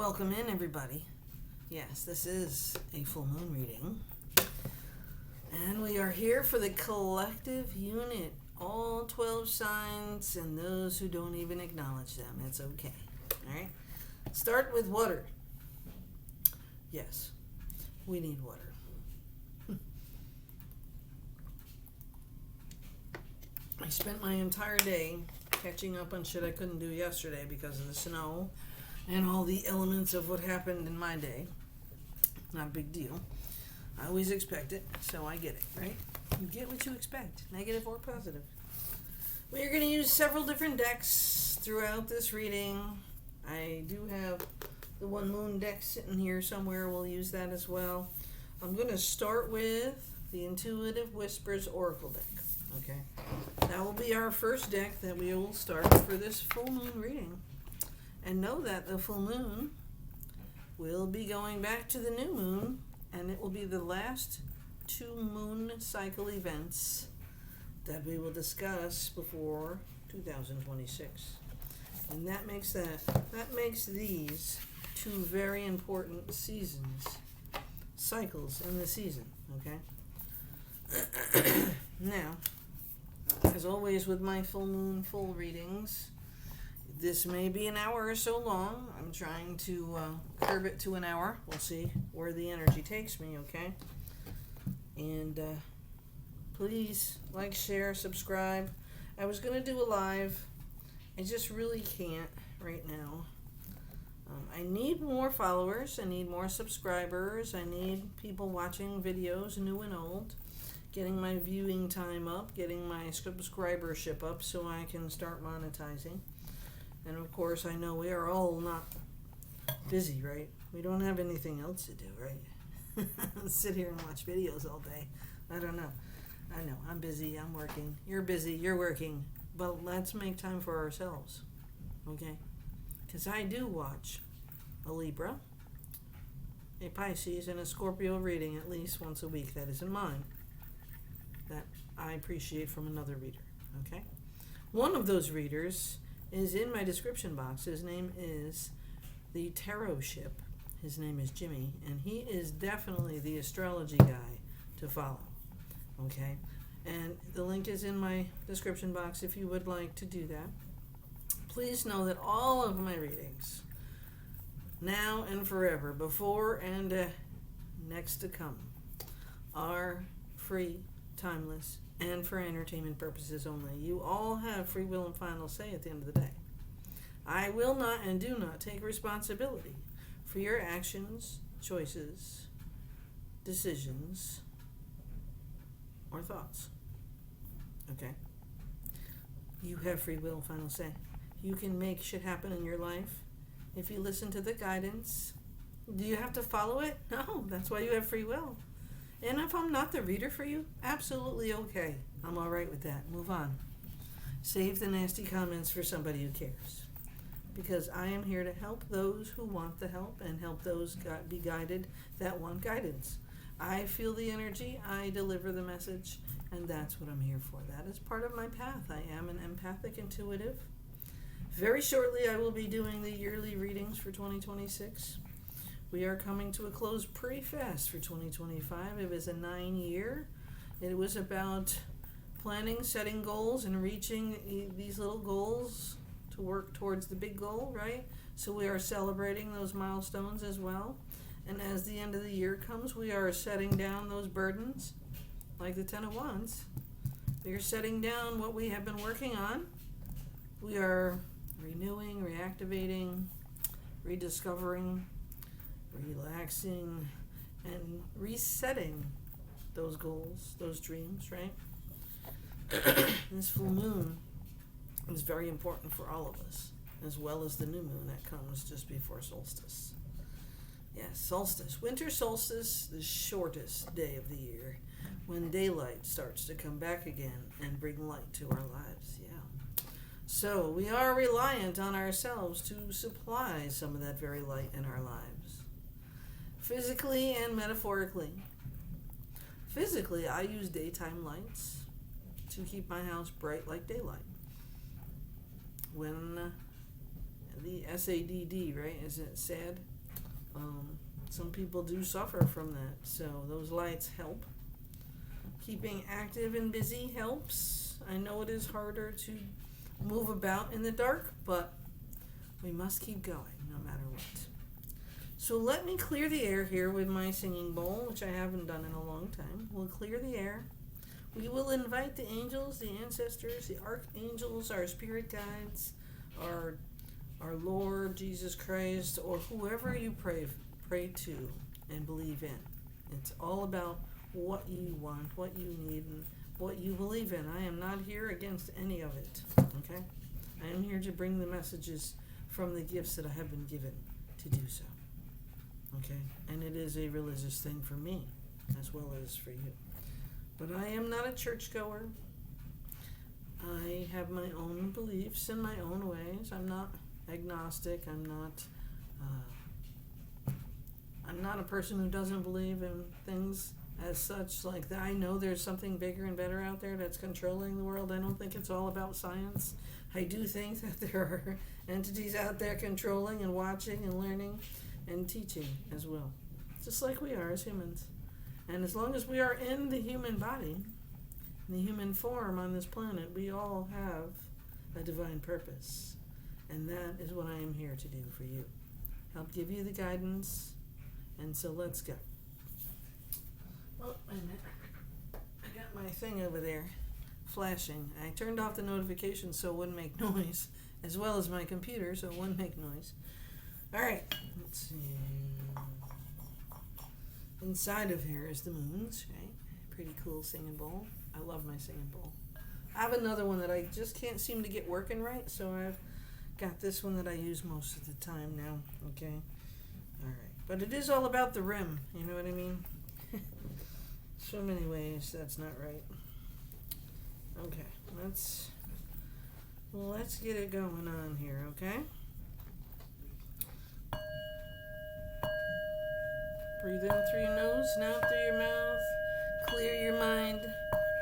Welcome in, everybody. Yes, this is a full moon reading. And we are here for the collective unit. All 12 signs and those who don't even acknowledge them. It's okay. All right? Start with water. Yes, we need water. I spent my entire day catching up on shit I couldn't do yesterday because of the snow and all the elements of what happened in my day. Not a big deal. I always expect it, so I get it, right? You get what you expect, negative or positive. We are going to use several different decks throughout this reading. I do have the one moon deck sitting here somewhere. We'll use that as well. I'm going to start with the Intuitive Whispers Oracle deck. Okay, that will be our first deck that we will start for this full moon reading. And know that the full moon will be going back to the new moon, and it will be the last 2 moon cycle events that we will discuss before 2026. And that makes these 2 very important cycles in the season, okay? Now, as always with my full moon full readings, this may be an hour or so long. I'm trying to curb it to an hour. We'll see where the energy takes me, okay? And please like, share, subscribe. I was going to do a live. I just really can't right now. I need more followers. I need more subscribers. I need people watching videos, new and old. Getting my viewing time up, getting my subscribership up so I can start monetizing. And of course, I know we are all not busy, right? We don't have anything else to do, right? Sit here and watch videos all day. I don't know. I know, I'm busy, I'm working. You're busy, you're working. But let's make time for ourselves, okay? Because I do watch a Libra, a Pisces, and a Scorpio reading at least once a week. That isn't mine. That I appreciate from another reader, okay? One of those readers is in my description box. His name is the Tarot Ship. His name is Jimmy, and he is definitely the astrology guy to follow, okay? And the link is in my description box if you would like to do that. Please know that all of my readings, now and forever, before and next to come, are free, timeless, and for entertainment purposes only. You all have free will and final say at the end of the day. I will not and do not take responsibility for your actions, choices, decisions, or thoughts. Okay? You have free will and final say. You can make shit happen in your life if you listen to the guidance. Do you have to follow it? No, that's why you have free will. And if I'm not the reader for you, absolutely okay. I'm all right with that. Move on. Save the nasty comments for somebody who cares. Because I am here to help those who want the help and help those be guided that want guidance. I feel the energy, I deliver the message, and that's what I'm here for. That is part of my path. I am an empathic intuitive. Very shortly, I will be doing the yearly readings for 2026. We are coming to a close pretty fast for 2025. It was a 9-year. It was about planning, setting goals, and reaching these little goals to work towards the big goal, right? So we are celebrating those milestones as well. And as the end of the year comes, we are setting down those burdens, like the 10 of Wands. We are setting down what we have been working on. We are renewing, reactivating, rediscovering, relaxing, and resetting those goals, those dreams, right? This full moon is very important for all of us, as well as the new moon that comes just before solstice. Yes, solstice. Winter solstice, the shortest day of the year, when daylight starts to come back again and bring light to our lives, yeah. So we are reliant on ourselves to supply some of that very light in our lives. Physically and metaphorically. Physically, I use daytime lights to keep my house bright like daylight. When the SADD, right? Is it sad? Some people do suffer from that, so those lights help. Keeping active and busy helps. I know it is harder to move about in the dark, but we must keep going no matter what. So let me clear the air here with my singing bowl, which I haven't done in a long time. We'll clear the air. We will invite the angels, the ancestors, the archangels, our spirit guides, our Lord Jesus Christ, or whoever you pray to and believe in. It's all about what you want, what you need, and what you believe in. I am not here against any of it, okay? I am here to bring the messages from the gifts that I have been given to do so, okay? And it is a religious thing for me as well as for you. But I am not a churchgoer. I have my own beliefs and my own ways. I'm not agnostic. I'm not a person who doesn't believe in things as such, like that. I know there's something bigger and better out there that's controlling the world. I don't think it's all about science. I do think that there are entities out there controlling and watching and learning and teaching as well, just like we are as humans. And as long as we are in the human body, in the human form on this planet, we all have a divine purpose. And that is what I am here to do for you. Help give you the guidance. And so let's go. Oh, wait a minute. I got my thing over there flashing. I turned off the notifications so it wouldn't make noise, as well as my computer so it wouldn't make noise. All right, let's see. Inside of here is the moons, right? Pretty cool singing bowl. I love my singing bowl. I have another one that I just can't seem to get working right, so I've got this one that I use most of the time now, okay? All right. But it is all about the rim, you know what I mean? So many ways that's not right. Okay, let's get it going on here, okay? Breathe in through your nose, and out through your mouth. Clear your mind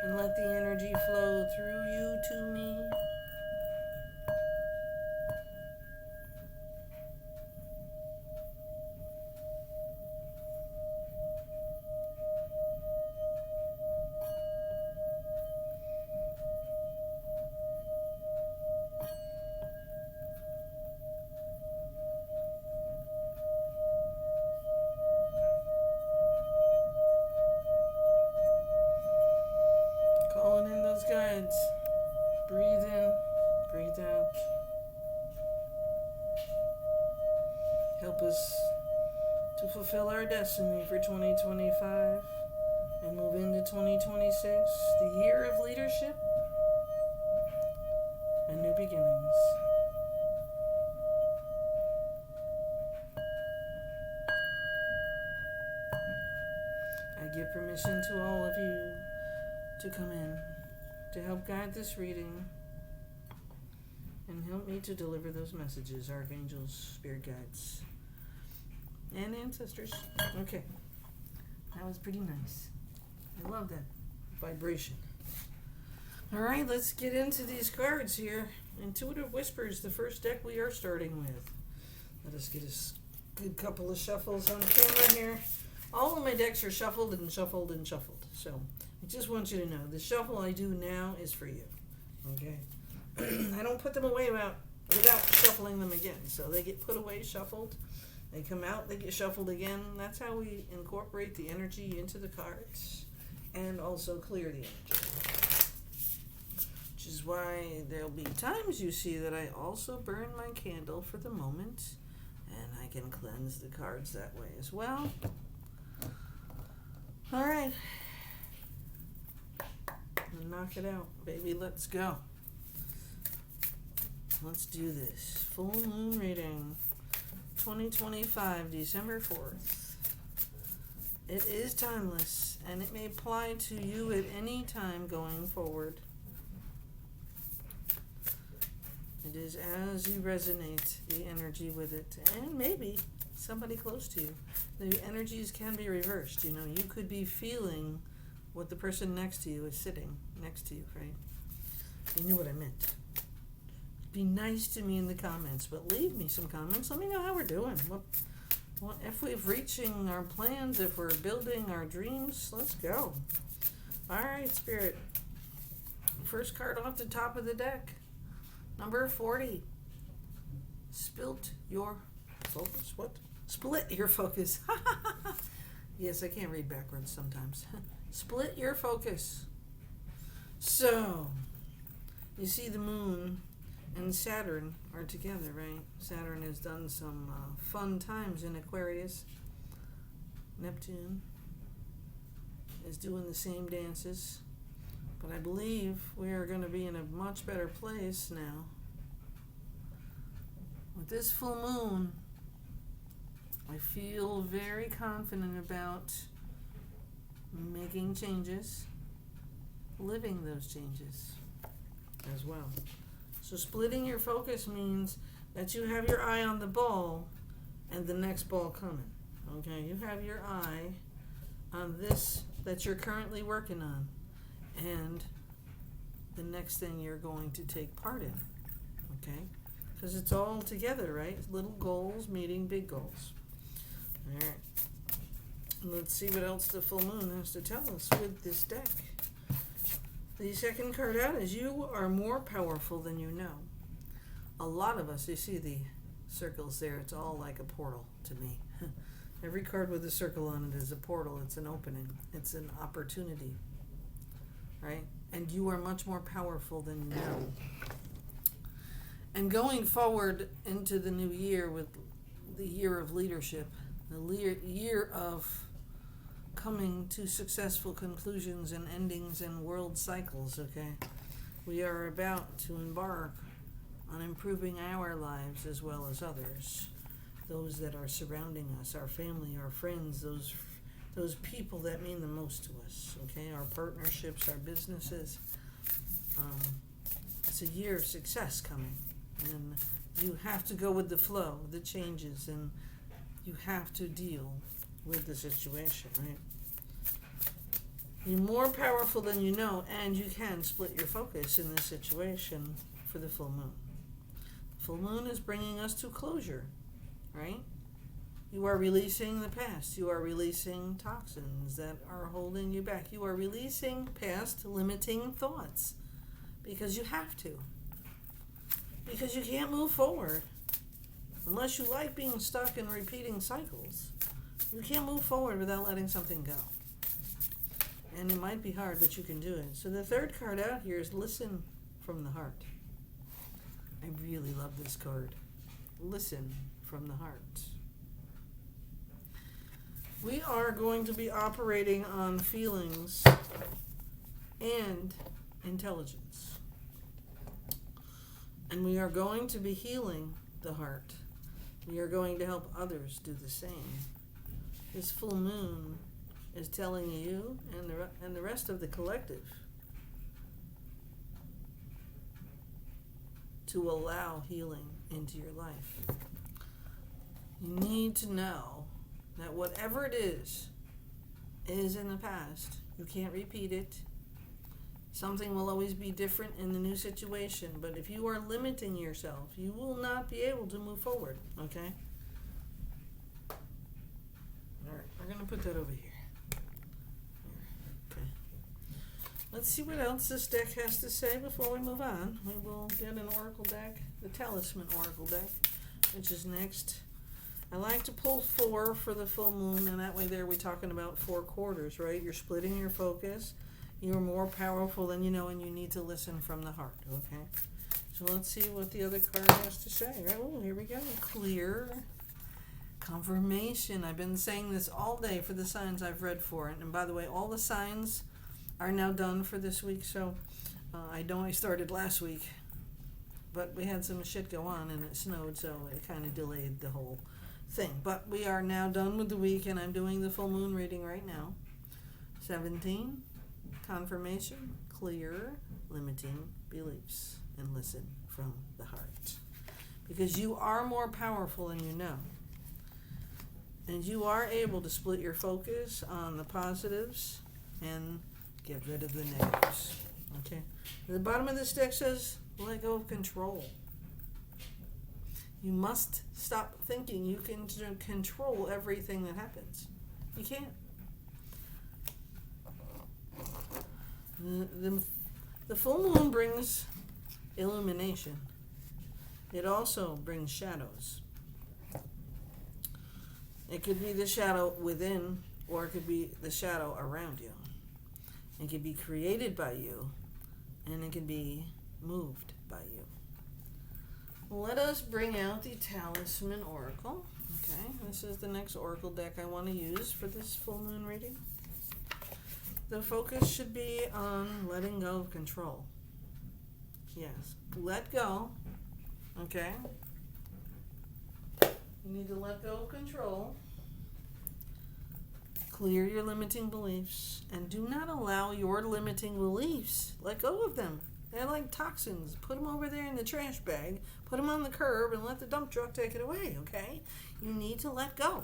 and let the energy flow through you to me. Calling in those guides. Breathe in, breathe out. Help us to fulfill our destiny for 2025 and move into 2026, the year of leadership and new beginnings. I give permission to all of you to come in to help guide this reading and help me to deliver those messages, archangels, spirit guides, and ancestors. Okay, that was pretty nice. I love that vibration. All right, let's get into these cards here. Intuitive Whispers, the first deck we are starting with. Let us get a good couple of shuffles on camera here. All of my decks are shuffled and shuffled and shuffled, so I just want you to know, the shuffle I do now is for you, okay? I don't put them away without shuffling them again. So they get put away, shuffled. They come out, they get shuffled again. That's how we incorporate the energy into the cards and also clear the energy. Which is why there'll be times you see that I also burn my candle for the moment, and I can cleanse the cards that way as well. All right. Knock it out, baby. Let's go. Let's do this. Full moon reading. 2025, December 4th. It is timeless, and it may apply to you at any time going forward. It is as you resonate the energy with it, and maybe somebody close to you. The energies can be reversed. You know, you could be feeling what the person next to you is sitting next to you, right? You knew what I meant. be nice to me in the comments, but leave me some comments. Let me know how we're doing. What if we're reaching our plans, if we're building our dreams, let's go. All right, Spirit. First card off the top of the deck. Number 40. Split your focus. What? Split your focus. Yes, I can't read backwards sometimes. Split your focus. So, you see the moon and Saturn are together, right? Saturn has done some fun times in Aquarius. Neptune is doing the same dances. But I believe we are going to be in a much better place now. With this full moon, I feel very confident about making changes, living those changes as well. So splitting your focus means that you have your eye on the ball and the next ball coming. Okay, you have your eye on this that you're currently working on and the next thing you're going to take part in. Okay, because it's all together, right? Little goals meeting big goals. All right. Let's see what else the full moon has to tell us with this deck. The second card out is you are more powerful than you know. A lot of us, you see the circles there, it's all like a portal to me. Every card with a circle on it is a portal. It's an opening. It's an opportunity. Right? And you are much more powerful than you know. And going forward into the new year with the year of leadership, the year of coming to successful conclusions and endings in world cycles, okay? We are about to embark on improving our lives as well as others. Those that are surrounding us, our family, our friends, those people that mean the most to us, okay? Our partnerships, our businesses. It's a year of success coming. And you have to go with the flow, the changes, and you have to deal with the situation, right? You're more powerful than you know, and you can split your focus in this situation for the full moon. The full moon is bringing us to closure, right? You are releasing the past. You are releasing toxins that are holding you back. You are releasing past limiting thoughts because you have to. Because you can't move forward unless you like being stuck in repeating cycles. You can't move forward without letting something go. And it might be hard, but you can do it. So the third card out here is listen from the heart. I really love this card. Listen from the heart. We are going to be operating on feelings and intelligence. And we are going to be healing the heart. We are going to help others do the same. This full moon is telling you and the rest of the collective to allow healing into your life. You need to know that whatever it is in the past. You can't repeat it. Something will always be different in the new situation, but if you are limiting yourself, you will not be able to move forward, okay? All right, we're going to put that over here. Okay. Let's see what else this deck has to say before we move on. We will get an oracle deck, the Talisman Oracle deck, which is next. I like to pull 4 for the full moon, and that way there we're talking about 4 quarters, right? You're splitting your focus. You're more powerful than you know, and you need to listen from the heart, okay? So let's see what the other card has to say. Right? Oh, here we go. Clear confirmation. I've been saying this all day for the signs I've read for it. And by the way, all the signs are now done for this week. So I know I started last week, but we had some shit go on, and it snowed, so it kind of delayed the whole thing. But we are now done with the week, and I'm doing the full moon reading right now. 17. Confirmation, clear, limiting beliefs, and listen from the heart. Because you are more powerful than you know. And you are able to split your focus on the positives and get rid of the negatives. Okay? The bottom of this deck says, let go of control. You must stop thinking you can control everything that happens. You can't. The full moon brings illumination. It also brings shadows. It could be the shadow within, or it could be the shadow around you. It could be created by you, and it can be moved by you. Let us bring out the Talisman Oracle. Okay, this is the next oracle deck I want to use for this full moon reading. The focus should be on letting go of control. Yes, let go. Okay? You need to let go of control. Clear your limiting beliefs, and do not allow your limiting beliefs. Let go of them. They're like toxins. Put them over there in the trash bag, put them on the curb, and let the dump truck take it away, okay? You need to let go.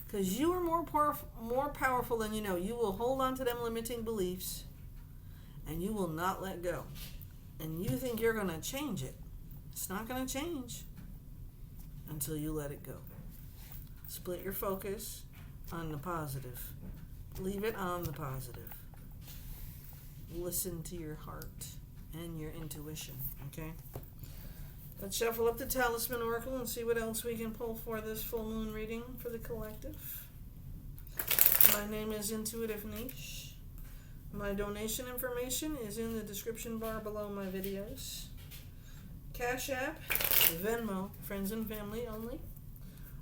Because you are more powerful than you know. You will hold on to them limiting beliefs, and you will not let go. And you think you're going to change it. It's not going to change until you let it go. Split your focus on the positive. Leave it on the positive. Listen to your heart and your intuition, okay? Let's shuffle up the Talisman Oracle and see what else we can pull for this full moon reading for the collective. My name is Intuitive Niche. My donation information is in the description bar below my videos. Cash App, Venmo, friends and family only.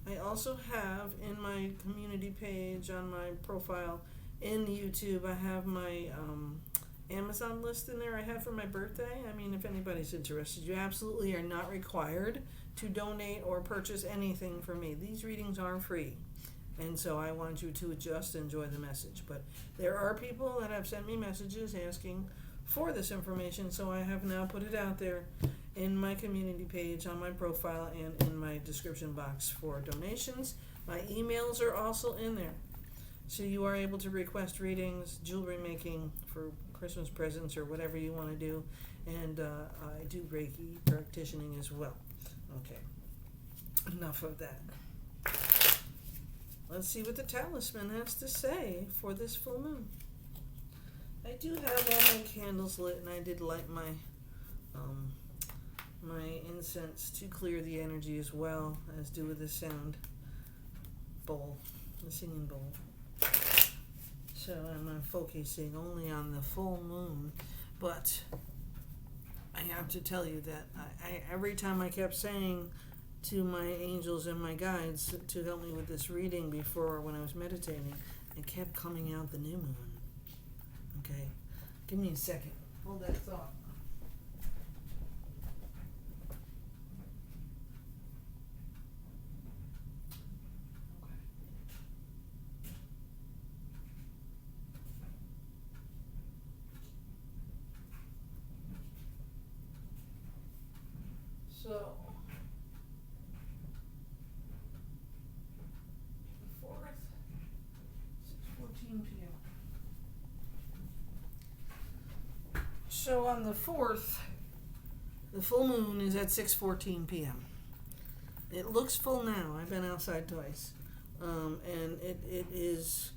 I also have in my community page on my profile in YouTube, I have my Amazon list in there I had for my birthday. I mean, if anybody's interested, you absolutely are not required to donate or purchase anything from me. These readings are free, and so I want you to just enjoy the message. But there are people that have sent me messages asking for this information, so I have now put it out there in my community page, on my profile, and in my description box for donations. My emails are also in there, so you are able to request readings, jewelry making for Christmas presents, or whatever you want to do. And I do Reiki practicing as well. Okay, enough of that. Let's see what the Talisman has to say for this full moon. I do have all my candles lit, and I did light my my incense to clear the energy as well, as do with the sound bowl, the singing bowl. So I'm focusing only on the full moon, but I have to tell you that I every time I kept saying to my angels and my guides to help me with this reading before, when I was meditating, it kept coming out the new moon. Okay, give me a second. Hold that thought. So, the 4th, 6:14 p.m. So on the 4th, the full moon is at 6:14 p.m. It looks full now. I've been outside twice. And it is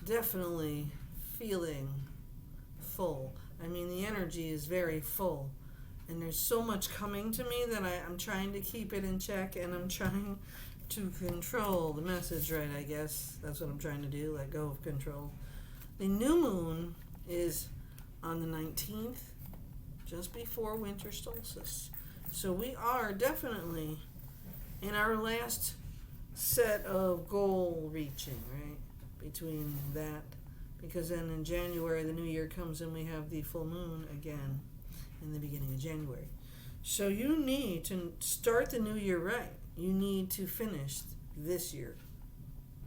definitely feeling full. I mean, the energy is very full. And there's so much coming to me that I'm trying to keep it in check, and I'm trying to control the message, right, I guess. That's what I'm trying to do, let go of control. The new moon is on the 19th, just before winter solstice. So we are definitely in our last set of goal reaching, right, between that. Because then in January, the new year comes and we have the full moon again in the beginning of January. So you need to start the new year right. You need to finish this year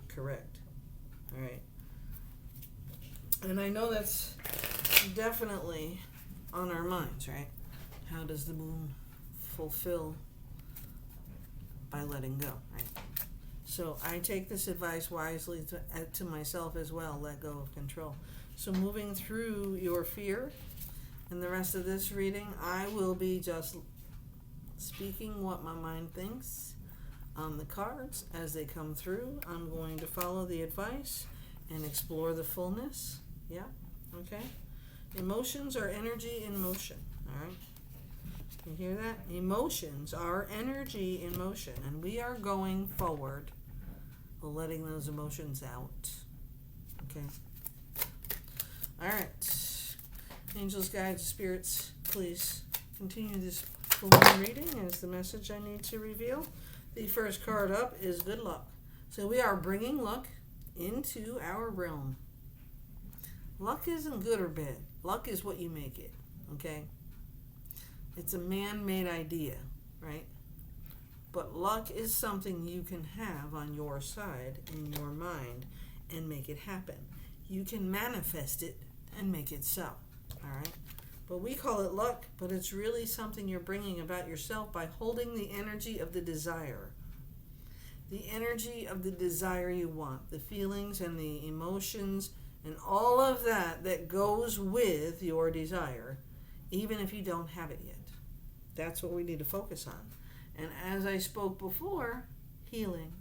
correct. All right. And I know that's definitely on our minds, right? How does the moon fulfill? By letting go, right? So I take this advice wisely to myself as well. Let go of control. So moving through your fear and the rest of this reading, I will be just speaking what my mind thinks on the cards as they come through. I'm going to follow the advice and explore the fullness. Yeah? Okay? Emotions are energy in motion. All right? You hear that? Emotions are energy in motion, and we are going forward, letting those emotions out. Okay? All right. Angels, guides, spirits, please continue this full moon reading as the message I need to reveal. The first card up is good luck. So we are bringing luck into our realm. Luck isn't good or bad. Luck is what you make it, okay? It's a man-made idea, right? But luck is something you can have on your side, in your mind, and make it happen. You can manifest it and make it so, all right? But we call it luck, but it's really something you're bringing about yourself by holding the energy of the desire. The energy of the desire you want, the feelings and the emotions and all of that that goes with your desire, even if you don't have it yet. That's what we need to focus on. And as I spoke before, healing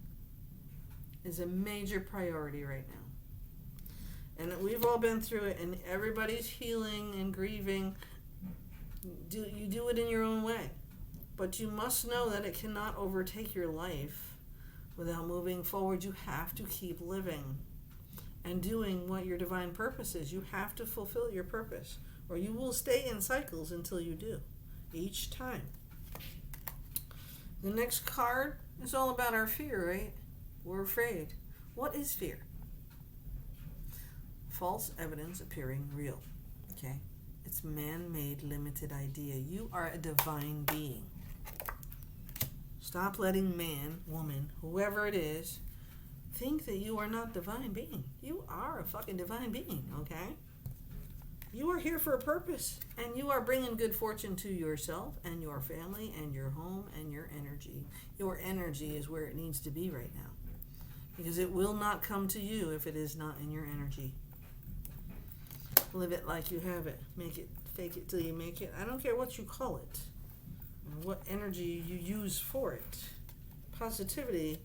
is a major priority right now. And we've all been through it, and everybody's healing and grieving. You do it in your own way. But you must know that it cannot overtake your life without moving forward. You have to keep living and doing what your divine purpose is. You have to fulfill your purpose, or you will stay in cycles until you do, each time. The next card is all about our fear, right? We're afraid. What is fear? False evidence appearing real, okay? It's man-made, limited idea. You are a divine being. Stop letting man, woman, whoever it is, think that you are not divine being. You are a fucking divine being, okay? You are here for a purpose, and you are bringing good fortune to yourself and your family and your home and your energy. Your energy is where it needs to be right now, because it will not come to you if it is not in your energy. Live it like you have it. Make it, fake it till you make it. I don't care what you call it, or what energy you use for it. Positivity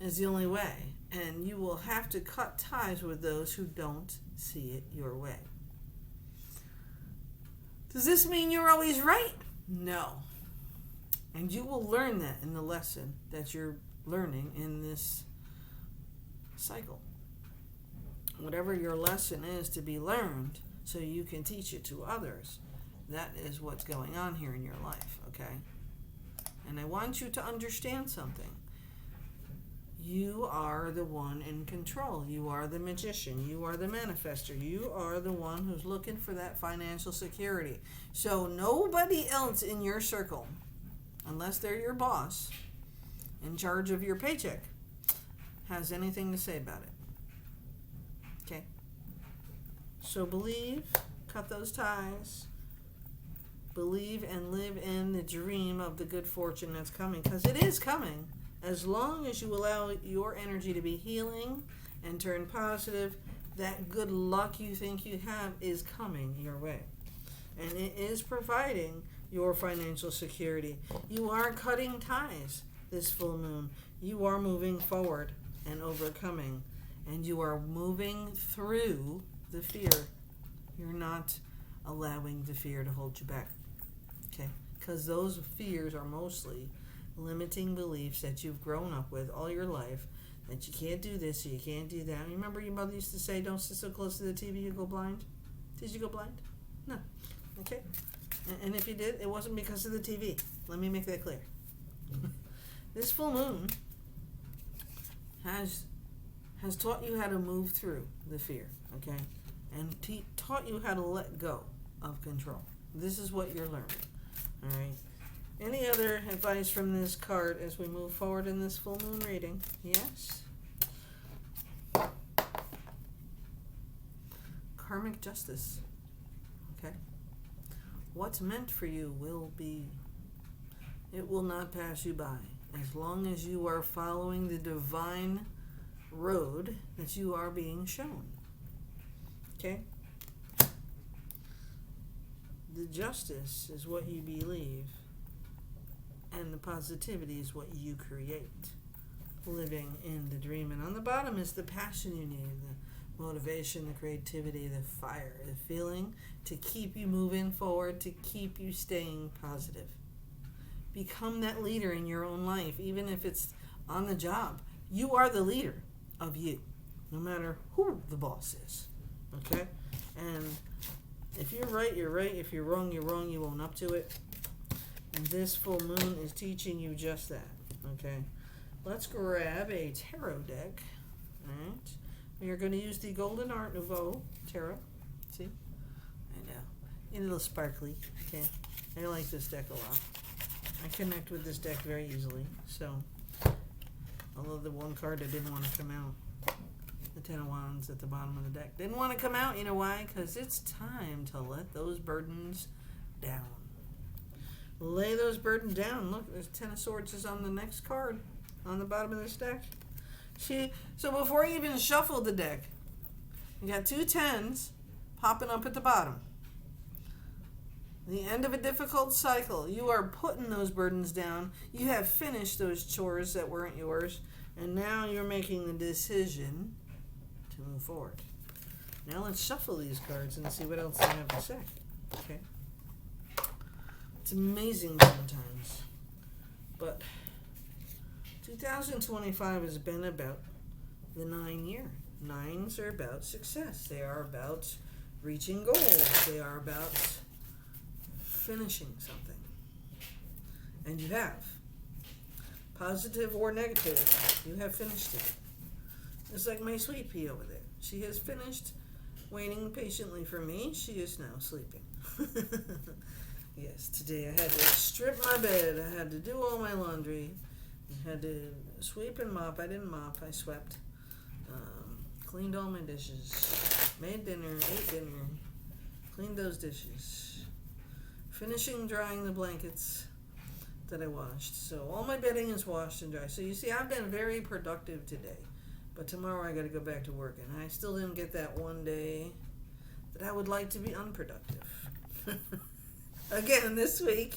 is the only way, and you will have to cut ties with those who don't see it your way. Does this mean you're always right? No. And you will learn that in the lesson that you're learning in this cycle. Whatever your lesson is to be learned, so you can teach it to others, that is what's going on here in your life, okay? And I want you to understand something. You are the one in control. You are the magician. You are the manifester. You are the one who's looking for that financial security. So nobody else in your circle, unless they're your boss, in charge of your paycheck, has anything to say about it. Okay? So believe, cut those ties, believe and live in the dream of the good fortune that's coming, because it is coming. As long as you allow your energy to be healing and turn positive, that good luck you think you have is coming your way. And it is providing your financial security. You are cutting ties this full moon. You are moving forward and overcoming. And you are moving through the fear. You're not allowing the fear to hold you back. Okay? Because those fears are mostly limiting beliefs that you've grown up with all your life, that you can't do this, you can't do that. Remember your mother used to say, don't sit so close to the TV, you go blind? Did you go blind? No. Okay? And if you did, it wasn't because of the TV. Let me make that clear. This full moon has taught you how to move through the fear, okay? And taught you how to let go of control. This is what you're learning, all right? Any other advice from this card as we move forward in this full moon reading? Yes? Karmic justice. Okay? What's meant for you will be. It will not pass you by. As long as you are following the divine road that you are being shown. Okay? The justice is what you believe. And the positivity is what you create. Living in the dream. And on the bottom is the passion you need, the motivation, the creativity, the fire, the feeling to keep you moving forward, to keep you staying positive. Become that leader in your own life, even if it's on the job. You are the leader of you, no matter who the boss is. Okay? And if you're right, you're right. If you're wrong, you're wrong. You own up to it. And this full moon is teaching you just that. Okay? Let's grab a tarot deck. Alright? We are going to use the Golden Art Nouveau tarot. See? I know. A little sparkly. Okay? I like this deck a lot. I connect with this deck very easily. So, although the one card that didn't want to come out, the Ten of Wands at the bottom of the deck, didn't want to come out. You know why? Because it's time to let those burdens down. Lay those burdens down. Look, there's Ten of Swords is on the next card on the bottom of this deck. So before you even shuffle the deck, you got two tens popping up at the bottom. The end of a difficult cycle. You are putting those burdens down. You have finished those chores that weren't yours, and now you're making the decision to move forward. Now let's shuffle these cards and see what else they have to say. Okay. It's amazing sometimes, but 2025 has been about the 9 year. Nines are about success. They are about reaching goals. They are about finishing something. And you have. Positive or negative, you have finished it. It's like my sweet pea over there. She has finished waiting patiently for me. She is now sleeping. Yes, today I had to strip my bed. I had to do all my laundry. I had to sweep and mop. I didn't mop. I swept. Cleaned all my dishes. Made dinner. Ate dinner. Cleaned those dishes. Finishing drying the blankets that I washed. So all my bedding is washed and dry. So you see, I've been very productive today. But tomorrow I got to go back to work. And I still didn't get that one day that I would like to be unproductive. Again, this week,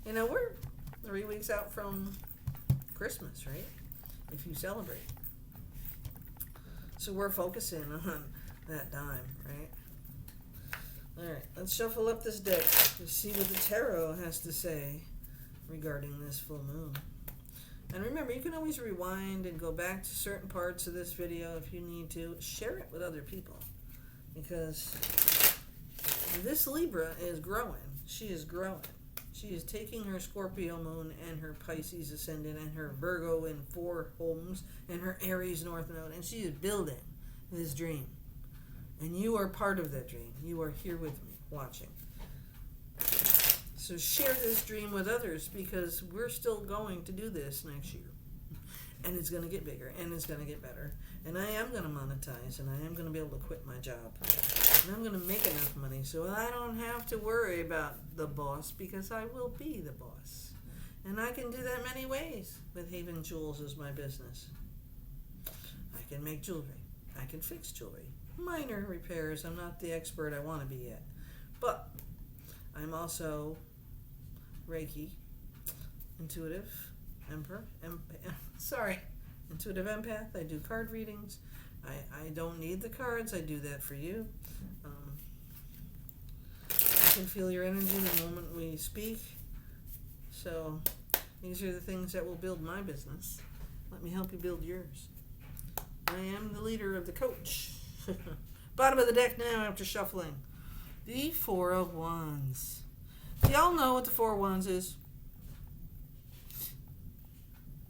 we're 3 weeks out from Christmas, right? If you celebrate. So we're focusing on that time, right? Alright, let's shuffle up this deck to see what the tarot has to say regarding this full moon. And remember, you can always rewind and go back to certain parts of this video if you need to. Share it with other people. Because this Libra is growing. She is growing. She is taking her Scorpio moon and her Pisces ascendant and her Virgo in 4 homes and her Aries north node, and she is building this dream. And you are part of that dream. You are here with me, watching. So share this dream with others, because we're still going to do this next year. And it's going to get bigger, and it's going to get better. And I am going to monetize, and I am going to be able to quit my job. And I'm going to make enough money so I don't have to worry about the boss, because I will be the boss. And I can do that many ways with Haven Jewels as my business. I can make jewelry. I can fix jewelry. Minor repairs. I'm not the expert I want to be yet. But I'm also Reiki, intuitive, intuitive empath. I do card readings. I don't need the cards. I do that for you. I can feel your energy the moment we speak. So these are the things that will build my business. Let me help you build yours. I am the leader of the coach. Bottom of the deck now after shuffling. The Four of Wands. Do y'all know what the Four of Wands is?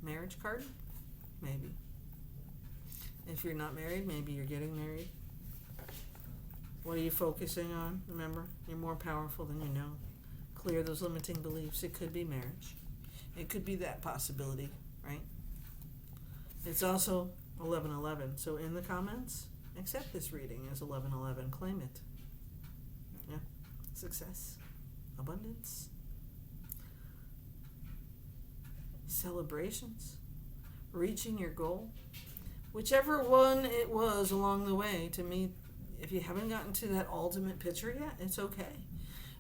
Marriage card? Maybe. If you're not married, maybe you're getting married. What are you focusing on? Remember, you're more powerful than you know. Clear those limiting beliefs. It could be marriage. It could be that possibility, right? It's also 11:11. So in the comments, accept this reading as 11:11. Claim it. Yeah. Success. Abundance. Celebrations. Reaching your goal. Whichever one it was along the way, to me, if you haven't gotten to that ultimate picture yet, it's okay.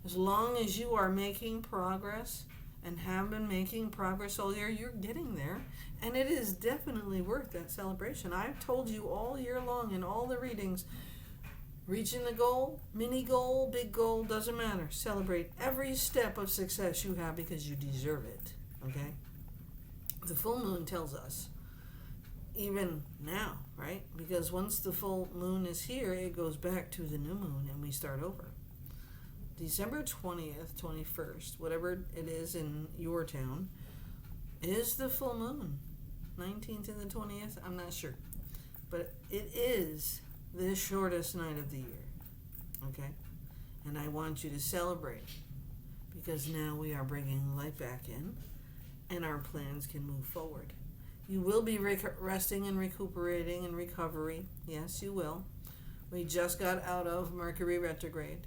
As long as you are making progress and have been making progress all year, you're getting there. And it is definitely worth that celebration. I've told you all year long in all the readings, reaching the goal, mini goal, big goal, doesn't matter. Celebrate every step of success you have because you deserve it. Okay? The full moon tells us, even now, right? Because once the full moon is here, it goes back to the new moon and we start over. December 20th, 21st, whatever it is in your town, is the full moon. 19th and the 20th, I'm not sure. But it is the shortest night of the year. Okay? And I want you to celebrate because now we are bringing light back in and our plans can move forward. You will be resting and recuperating and recovery. Yes, you will. We just got out of Mercury retrograde.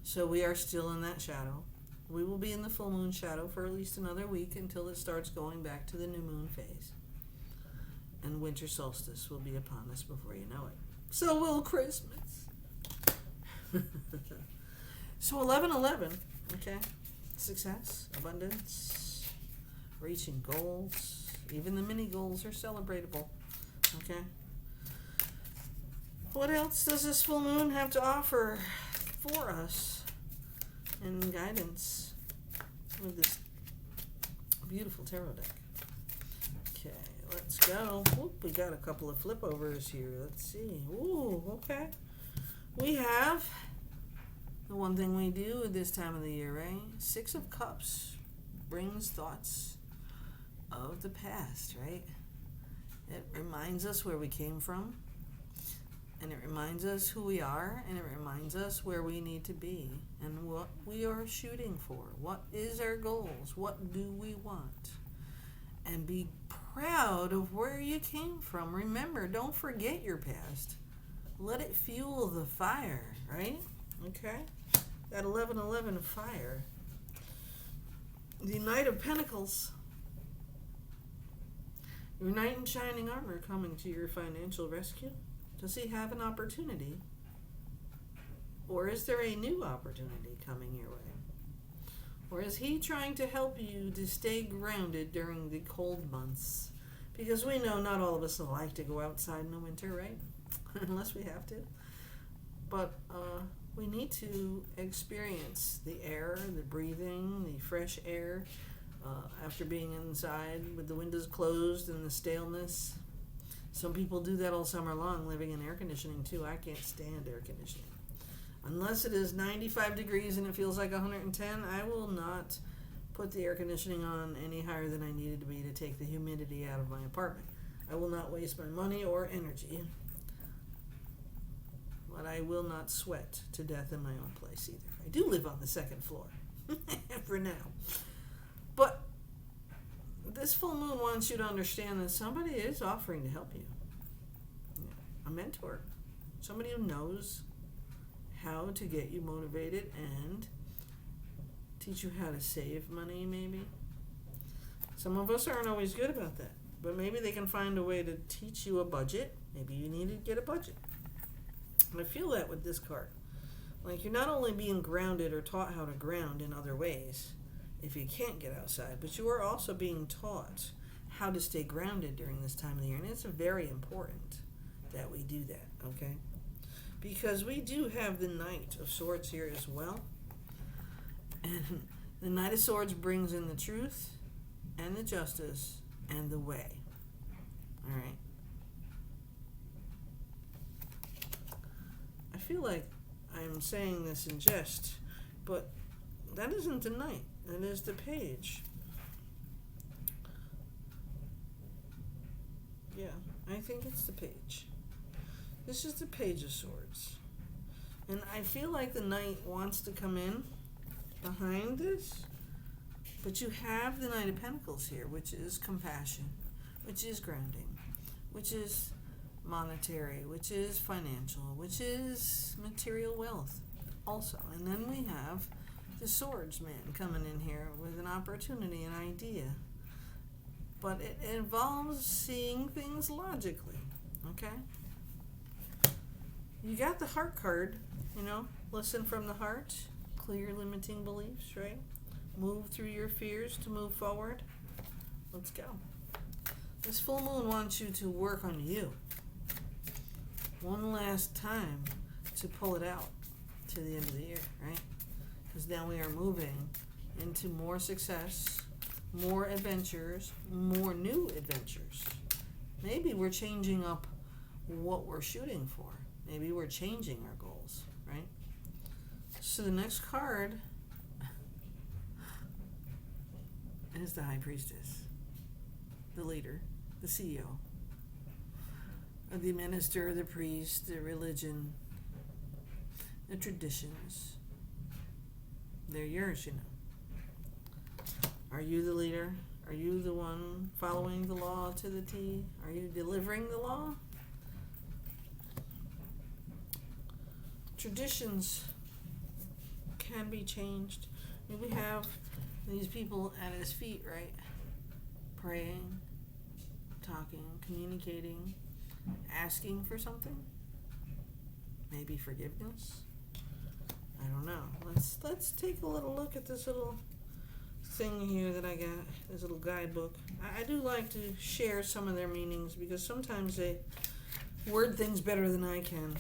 So we are still in that shadow. We will be in the full moon shadow for at least another week until it starts going back to the new moon phase. And winter solstice will be upon us before you know it. So will Christmas. So 11/11, okay? Success, abundance, reaching goals. Even the mini goals are celebratable, okay? What else does this full moon have to offer for us in guidance with this beautiful tarot deck? Okay, let's go. Oop, we got a couple of flip overs here. Let's see. Ooh, okay. We have the one thing we do at this time of the year, right? 6 of Cups brings thoughts of the past, right? It reminds us where we came from, and it reminds us who we are, and it reminds us where we need to be and what we are shooting for. What is our goals? What do we want? And be proud of where you came from. Remember, don't forget your past. Let it fuel the fire, right? Okay? That 11/11 of fire. The Knight of Pentacles. Your knight in shining armor coming to your financial rescue. Does he have an opportunity? Or is there a new opportunity coming your way? Or is he trying to help you to stay grounded during the cold months? Because we know not all of us like to go outside in the winter, right? Unless we have to. But we need to experience the air, the breathing, the fresh air, after being inside with the windows closed and the staleness. Some people do that all summer long, living in air conditioning too. I can't stand air conditioning. Unless it is 95 degrees and it feels like 110, I will not put the air conditioning on any higher than I need it to be to take the humidity out of my apartment. I will not waste my money or energy. But I will not sweat to death in my own place either. I do live on the second floor for now. But this full moon wants you to understand that somebody is offering to help you. A mentor. Somebody who knows how to get you motivated and teach you how to save money, maybe. Some of us aren't always good about that. But maybe they can find a way to teach you a budget. Maybe you need to get a budget. And I feel that with this card. Like, you're not only being grounded or taught how to ground in other ways if you can't get outside, but you are also being taught how to stay grounded during this time of the year. And it's very important that we do that, okay? Because we do have the Knight of Swords here as well. And the Knight of Swords brings in the truth and the justice and the way. All right? I feel like I'm saying this in jest, but that isn't the Knight. That is the Page. Yeah, I think it's the Page. This is the Page of Swords. And I feel like the Knight wants to come in behind this, but you have the Knight of Pentacles here, which is compassion, which is grounding, which is monetary, which is financial, which is material wealth also. And then we have the Swordsman coming in here with an opportunity, an idea. But it involves seeing things logically, okay? You got the Heart card, you know, listen from the heart, clear limiting beliefs, right? move through your fears to move forward? Let's go. This full moon wants you to work on you one last time to pull it out to the end of the year, right? Because now we are moving into more success, more adventures, more new adventures. Maybe we're changing up what we're shooting for. Maybe we're changing our goals, right? So the next card is the High Priestess, the leader, the CEO, the minister, the priest, the religion, the traditions. They're yours, you know. Are you the leader? Are you the one following the law to the T? Are you delivering the law? Traditions can be changed. I mean, we have these people at his feet, right? Praying, talking, communicating, asking for something. Maybe forgiveness. I don't know. Let's take a little look at this little thing here that I got, this little guidebook. I do like to share some of their meanings because sometimes they word things better than I can.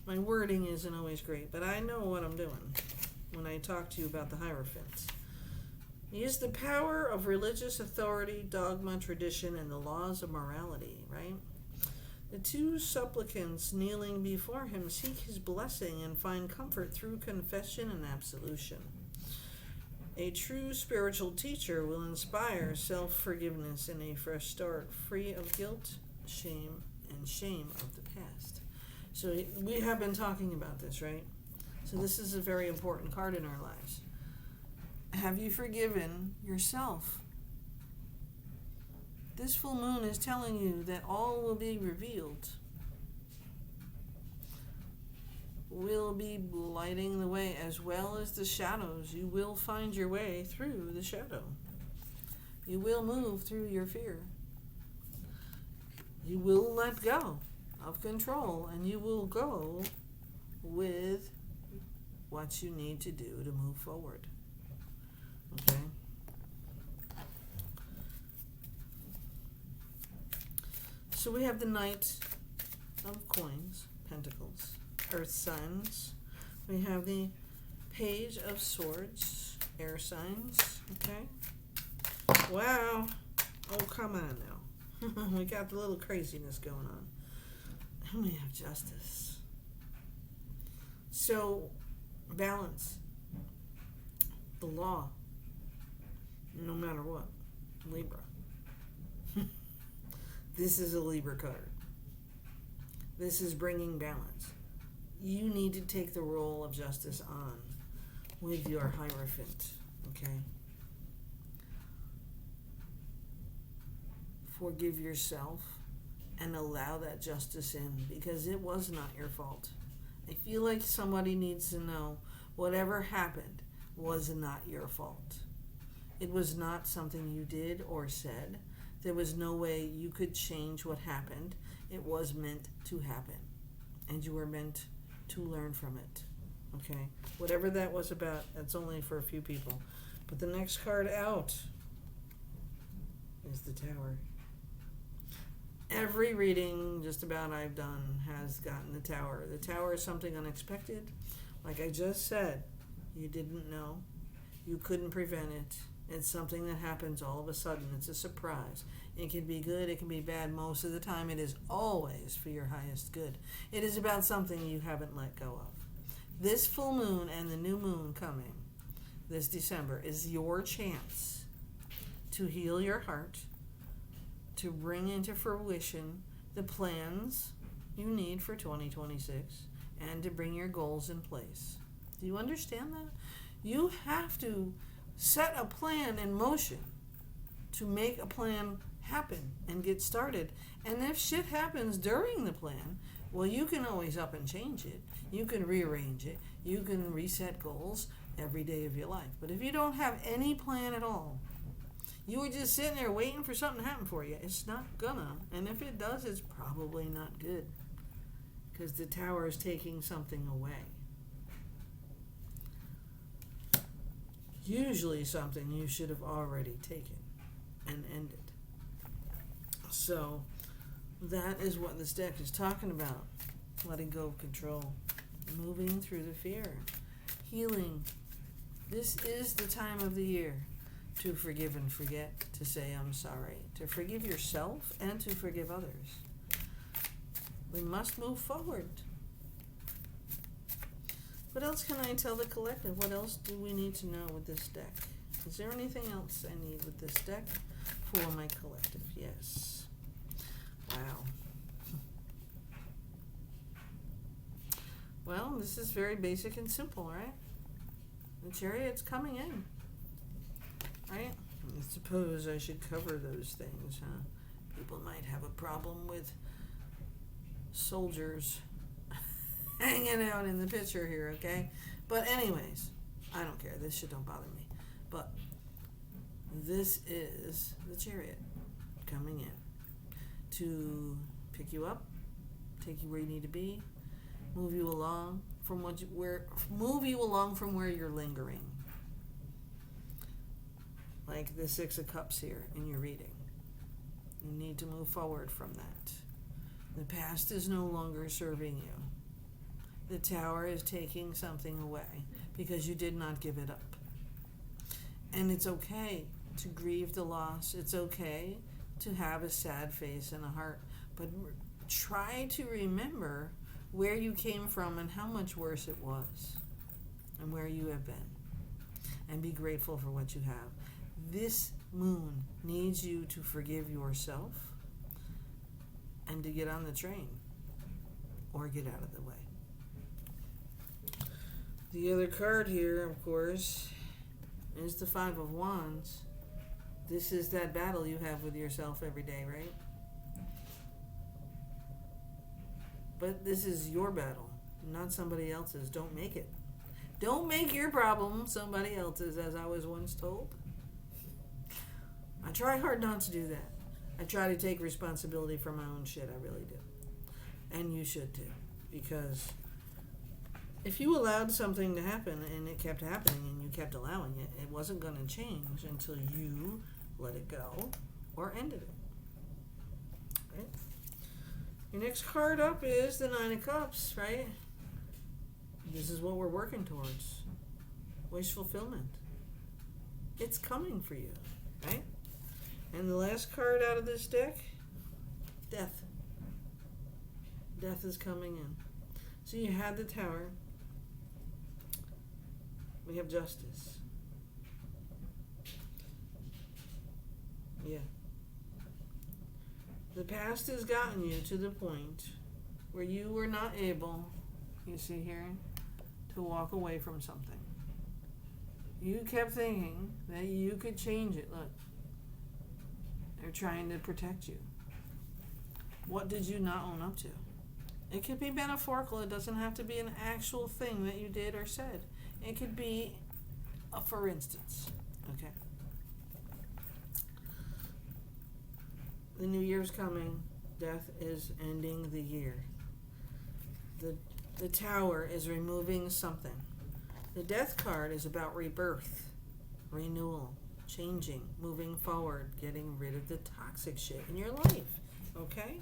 My wording isn't always great, but I know what I'm doing when I talk to you about the Hierophant. He is the power of religious authority, dogma, tradition, and the laws of morality, right? The two supplicants kneeling before him seek his blessing and find comfort through confession and absolution. A true spiritual teacher will inspire self-forgiveness and a fresh start, free of guilt, shame, and shame of the past. So we have been talking about this, right? So this is a very important card in our lives. Have you forgiven yourself? This full moon is telling you that all will be revealed. Will be lighting the way as well as the shadows. You will find your way through the shadow. You will move through your fear. You will let go of control and you will go with what you need to do to move forward. Okay? So we have the Knight of Coins, Pentacles, Earth signs. We have the Page of Swords, air signs. Okay? Wow. Oh, come on now. We got the little craziness going on. And we have Justice. So, balance. The law. No matter what. Libra. This is a Libra card. This is bringing balance. You need to take the role of justice on with your Hierophant. Okay? Forgive yourself and allow that justice in because it was not your fault. I feel like somebody needs to know whatever happened was not your fault. It was not something you did or said. There was no way you could change what happened. It was meant to happen. And you were meant to learn from it. Okay? Whatever that was about, that's only for a few people. But the next card out is the Tower. Every reading just about I've done has gotten the Tower. The Tower is something unexpected. Like I just said, you didn't know. You couldn't prevent it. It's something that happens all of a sudden. It's a surprise. It can be good, it can be bad. Most of the time it is always for your highest good. It is about something you haven't let go of. This full moon and the new moon coming this December is your chance to heal your heart, to bring into fruition the plans you need for 2026, and to bring your goals in place. Do you understand that? You have to set a plan in motion to make a plan happen and get started. And if shit happens during the plan, well, you can always up and change it. You can rearrange it. You can reset goals every day of your life. But if you don't have any plan at all, you were just sitting there waiting for something to happen for you, it's not gonna. And if it does, it's probably not good. Because the Tower is taking something away. usually something you should have already taken and ended. So that is what this deck is talking about. Letting go of control, moving through the fear, healing. This is the time of the year to forgive and forget, to say I'm sorry, to forgive yourself and to forgive others. We must move forward. What else can I tell the collective? What else do we need to know with this deck? Is there anything else I need with this deck for my collective? Yes. Wow. Well, this is very basic and simple, right? The Chariot's coming in, right? I suppose I should cover those things, huh? People might have a problem with soldiers hanging out in the picture here, okay? But anyways, I don't care. This shit don't bother me. But this is the Chariot coming in to pick you up, take you where you need to be, move you along from where you're lingering. Like the Six of Cups here in your reading. You need to move forward from that. The past is no longer serving you. The Tower is taking something away because you did not give it up. And it's okay to grieve the loss. It's okay to have a sad face and a heart. But try to remember where you came from and how much worse it was and where you have been. And be grateful for what you have. This moon needs you to forgive yourself and to get on the train or get out of the way. The other card here, of course, is the Five of Wands. This is that battle you have with yourself every day, right? But this is your battle, not somebody else's. Don't make it. Don't make your problem somebody else's, as I was once told. I try hard not to do that. I try to take responsibility for my own shit. I really do. And you should too. Because if you allowed something to happen and it kept happening and you kept allowing it, it wasn't going to change until you let it go or ended it. Right? Your next card up is the Nine of Cups, right? This is what we're working towards. Wish fulfillment. It's coming for you, right? And the last card out of this deck, Death. Death is coming in. So you had the Tower. We have Justice. Yeah. The past has gotten you to the point where you were not able, you see here, to walk away from something. You kept thinking that you could change it. Look, they're trying to protect you. What did you not own up to? It could be metaphorical. It doesn't have to be an actual thing that you did or said. It could be a for instance. Okay? The new year's coming. Death is ending the year. The Tower is removing something. The Death card is about rebirth, renewal, changing, moving forward, getting rid of the toxic shit in your life. Okay?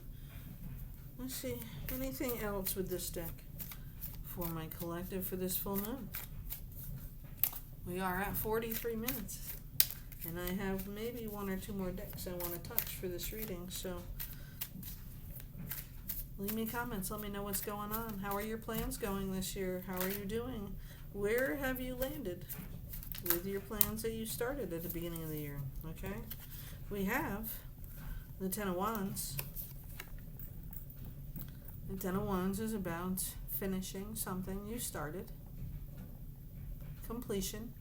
Let's see. Anything else with this deck for my collective for this full moon? We are at 43 minutes. And I have maybe one or two more decks I want to touch for this reading. So leave me comments. Let me know what's going on. How are your plans going this year? How are you doing? Where have you landed with your plans that you started at the beginning of the year? Okay? We have the Ten of Wands. The Ten of Wands is about finishing something you started. Completion.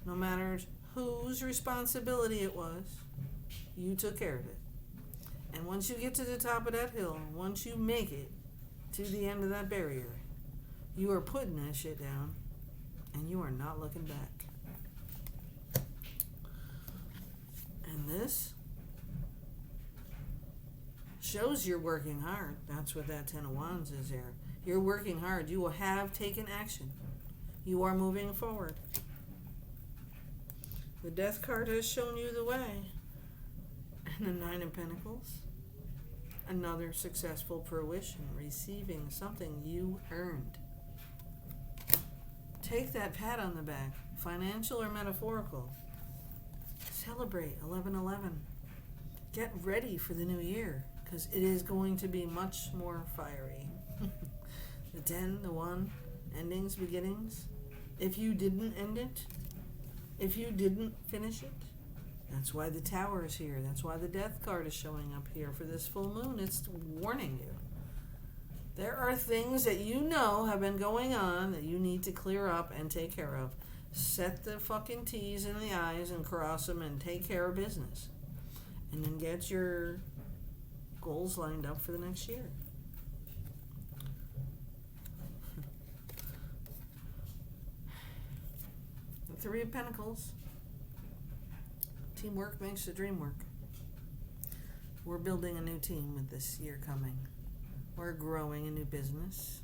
No matter whose responsibility it was, you took care of it. And once you get to the top of that hill, once you make it to the end of that barrier, you are putting that shit down and you are not looking back. And this shows you're working hard. That's what that Ten of Wands is there. You're working hard. You will have taken action. You are moving forward. The Death card has shown you the way. And the Nine of Pentacles. Another successful fruition, receiving something you earned. Take that pat on the back, financial or metaphorical. Celebrate 11/11. Get ready for the new year, because it is going to be much more fiery. The 10, the 1, endings, beginnings. If you didn't end it, if you didn't finish it, that's why the Tower is here. That's why the Death card is showing up here for this full moon. It's warning you. There are things that you know have been going on that you need to clear up and take care of. Set the fucking T's in the I's and cross them and take care of business. And then get your goals lined up for the next year. The Three of Pentacles. Teamwork makes the dream work. We're building a new team with this year coming. We're growing a new business.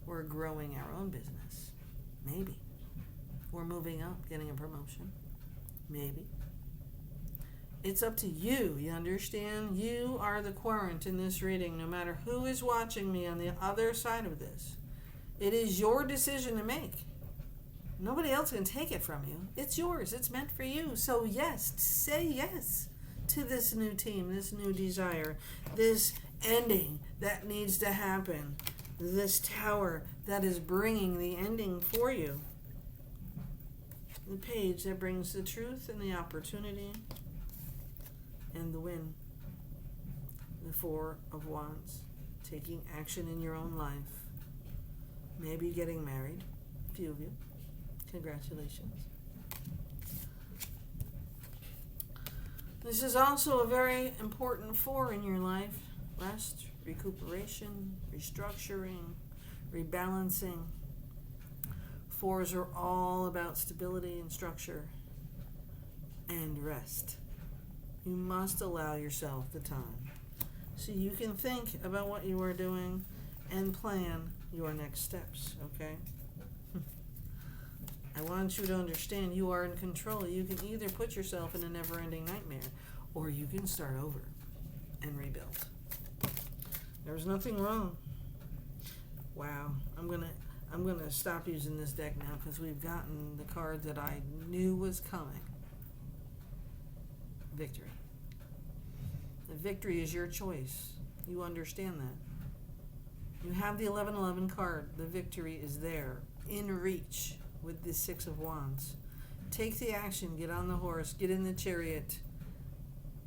We're growing our own business. Maybe. We're moving up, getting a promotion. Maybe. It's up to you, you understand? You are the querent in this reading, no matter who is watching me on the other side of this. It is your decision to make. Nobody else can take it from you. It's yours. It's meant for you. So yes, say yes to this new team, this new desire, this ending that needs to happen, this Tower that is bringing the ending for you. The Page that brings the truth and the opportunity and the win. The Four of Wands, taking action in your own life. Maybe getting married, a few of you. Congratulations. This is also a very important 4 in your life. Rest, recuperation, restructuring, rebalancing. 4s are all about stability and structure and rest. You must allow yourself the time so you can think about what you are doing and plan your next steps, okay? I want you to understand you are in control. You can either put yourself in a never-ending nightmare or you can start over and rebuild. There's nothing wrong. Wow. I'm gonna stop using this deck now because we've gotten the card that I knew was coming. Victory. The victory is your choice. You understand that. You have the 11/11 card. The victory is there, in reach, with the 6 of Wands. Take the action. Get on the horse. Get in the chariot.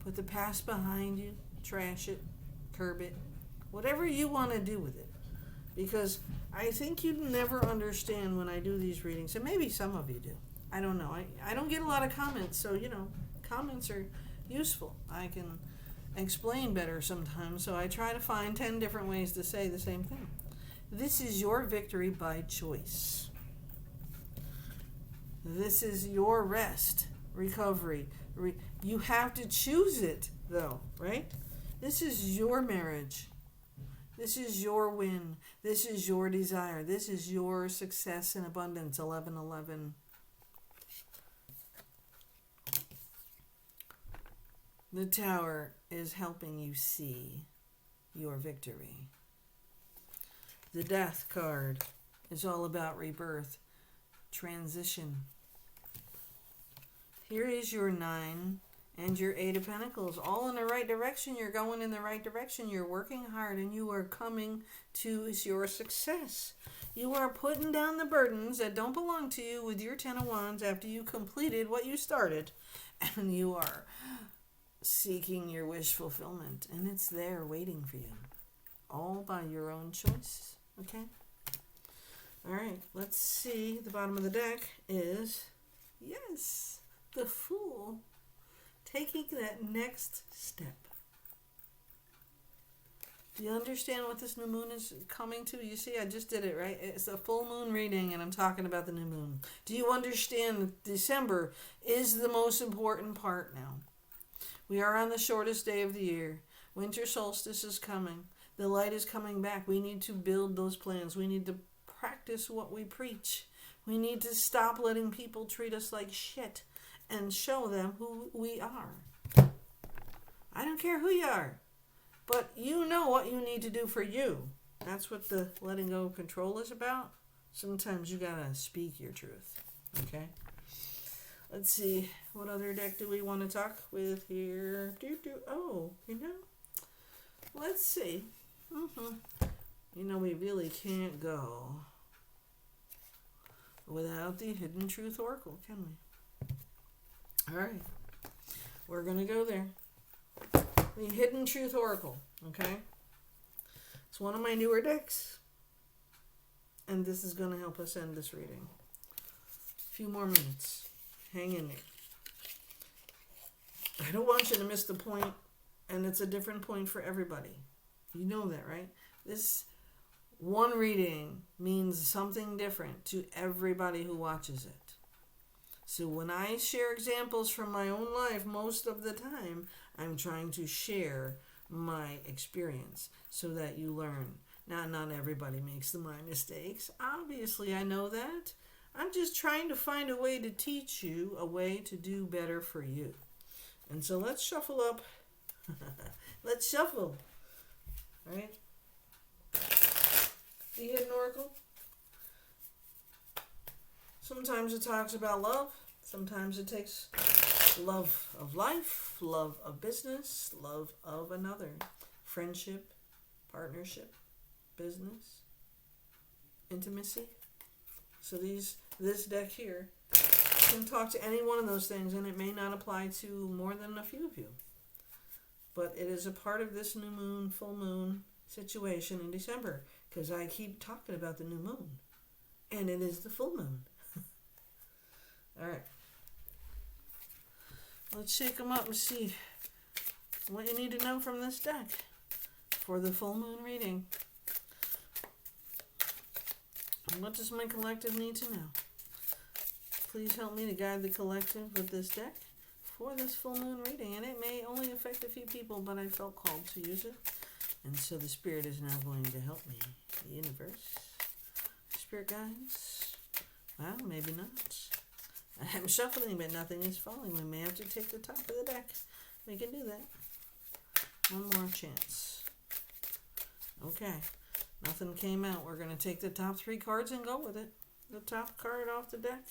Put the past behind you. Trash it. Curb it. Whatever you want to do with it. Because I think you'd never understand when I do these readings. And maybe some of you do. I don't know. I don't get a lot of comments. So, comments are useful. I can explain better sometimes. So I try to find 10 different ways to say the same thing. This is your victory by choice. This is your rest, recovery. You have to choose it, though, right? This is your marriage. This is your win. This is your desire. This is your success and abundance, 11/11. The Tower is helping you see your victory. The Death card is all about rebirth, transition. Here is your 9 and your 8 of Pentacles, all in the right direction. You're going in the right direction. You're working hard and you are coming to your success. You are putting down the burdens that don't belong to you with your 10 of Wands after you completed what you started. And you are seeking your wish fulfillment. And it's there waiting for you. All by your own choice. Okay? All right. Let's see. The bottom of the deck is, yes, the Fool. Taking that next step. Do you understand what this new moon is coming to? You see, I just did it, right? It's a full moon reading, and I'm talking about the new moon. Do you understand that December is the most important part now? We are on the shortest day of the year. Winter solstice is coming. The light is coming back. We need to build those plans. We need to practice what we preach. We need to stop letting people treat us like shit and show them who we are. I don't care who you are, but you know what you need to do for you. That's what the letting go of control is about. Sometimes you gotta speak your truth. Okay? Let's see. What other deck do we want to talk with here? Oh, let's see. We really can't go without the Hidden Truth Oracle, can we? All right. We're going to go there. The Hidden Truth Oracle, okay? It's one of my newer decks. And this is going to help us end this reading. A few more minutes. Hang in there. I don't want you to miss the point, and it's a different point for everybody. You know that, right? This one reading means something different to everybody who watches it. So when I share examples from my own life, most of the time, I'm trying to share my experience so that you learn. Now, not everybody makes my mistakes. Obviously, I know that. I'm just trying to find a way to teach you a way to do better for you. And so let's shuffle up. Let's shuffle. All right? The Hidden Oracle. Sometimes it talks about love. Sometimes it takes love of life, love of business, love of another, friendship, partnership, business, intimacy. So this deck here can talk to any one of those things, and it may not apply to more than a few of you. But it is a part of this new moon, full moon situation in December, because I keep talking about the new moon, and it is the full moon. All right. Let's shake them up and see what you need to know from this deck for the full moon reading. What does my collective need to know? Please help me to guide the collective with this deck for this full moon reading. And it may only affect a few people, but I felt called to use it. And so the Spirit is now going to help me. The universe. Spirit guides. Well, maybe not. I'm shuffling, but nothing is falling. We may have to take the top of the deck. We can do that. One more chance. Okay. Nothing came out. We're going to take the top 3 cards and go with it. The top card off the deck.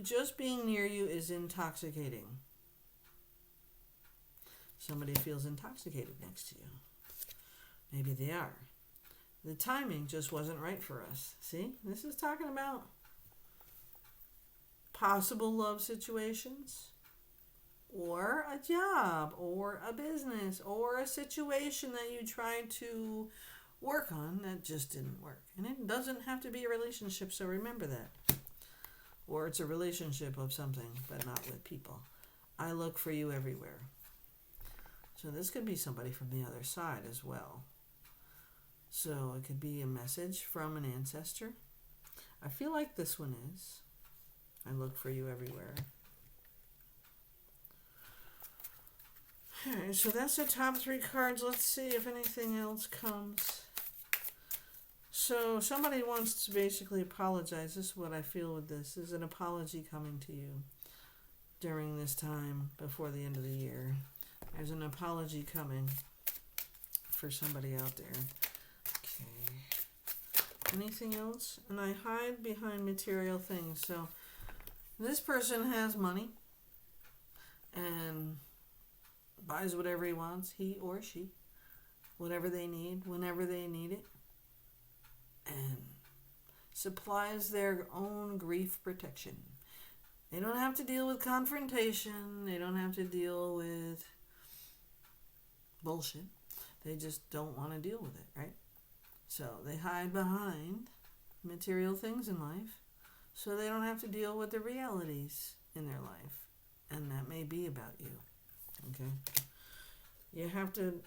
Just being near you is intoxicating. Somebody feels intoxicated next to you. Maybe they are. The timing just wasn't right for us. See? This is talking about possible love situations, or a job, or a business, or a situation that you tried to work on that just didn't work. And it doesn't have to be a relationship, so remember that. Or it's a relationship of something, but not with people. I look for you everywhere. So this could be somebody from the other side as well. So it could be a message from an ancestor. I feel like this one is. I look for you everywhere. Alright, so that's the top 3 cards. Let's see if anything else comes. So somebody wants to basically apologize. This is what I feel with this. There's an apology coming to you during this time before the end of the year. There's an apology coming for somebody out there. Okay. Anything else? And I hide behind material things. So this person has money and buys whatever he wants, he or she, whatever they need, whenever they need it, and supplies their own grief protection. They don't have to deal with confrontation. They don't have to deal with bullshit. They just don't want to deal with it, right? So they hide behind material things in life so they don't have to deal with the realities in their life. And that may be about you. Okay? You have to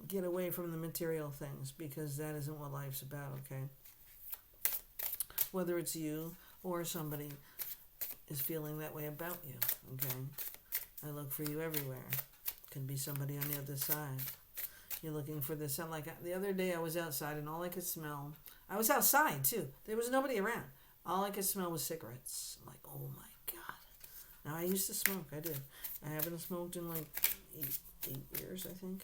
get away from the material things because that isn't what life's about, okay? Whether it's you or somebody is feeling that way about you, okay? I look for you everywhere. Could be somebody on the other side. You're looking for this. Like the other day I was outside and all I could smell, I was outside too. There was nobody around. All I could smell was cigarettes. I'm like, oh my God. Now, I used to smoke. I did. I haven't smoked in like eight years, I think.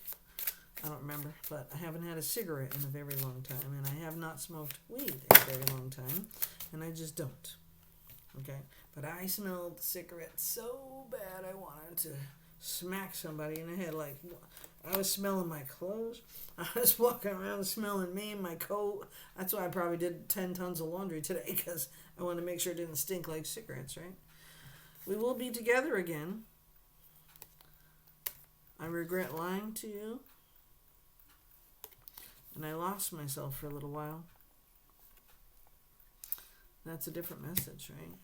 I don't remember. But I haven't had a cigarette in a very long time. And I have not smoked weed in a very long time. And I just don't. Okay? But I smelled cigarettes so bad I wanted to smack somebody in the head. Like, I was smelling my clothes. I was walking around smelling me and my coat. That's why I probably did 10 tons of laundry today, because I wanted to make sure it didn't stink like cigarettes, right? We will be together again. I regret lying to you. And I lost myself for a little while. That's a different message, right?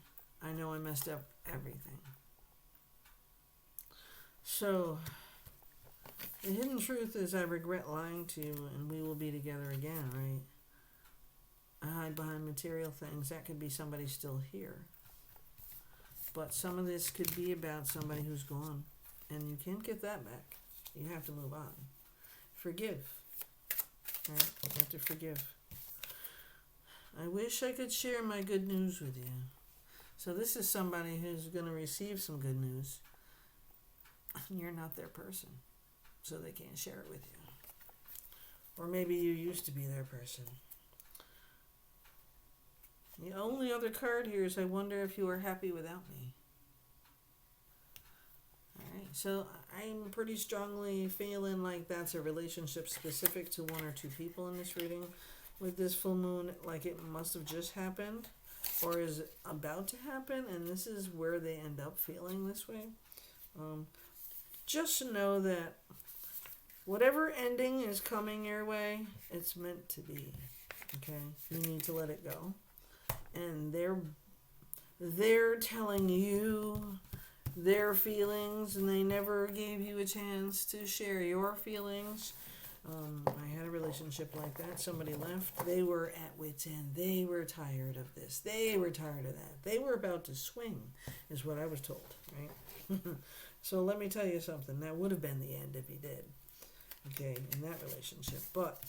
I know I messed up everything. So, the hidden truth is I regret lying to you, and we will be together again, right? I hide behind material things. That could be somebody still here. But some of this could be about somebody who's gone, and you can't get that back. You have to move on. Forgive. Right? You have to forgive. I wish I could share my good news with you. So this is somebody who's going to receive some good news. You're not their person, so they can't share it with you. Or maybe you used to be their person. The only other card here is I wonder if you are happy without me. Alright, so I'm pretty strongly feeling like that's a relationship specific to one or two people in this reading. With this full moon, like it must have just happened or is about to happen, and this is where they end up feeling this way. Just know that whatever ending is coming your way, it's meant to be. Okay? You need to let it go. And they're telling you their feelings, and they never gave you a chance to share your feelings. I had a relationship like that. Somebody left. They were at wit's end. They were tired of this. They were tired of that. They were about to swing, is what I was told, right? So let me tell you something. That would have been the end if he did, okay, in that relationship. But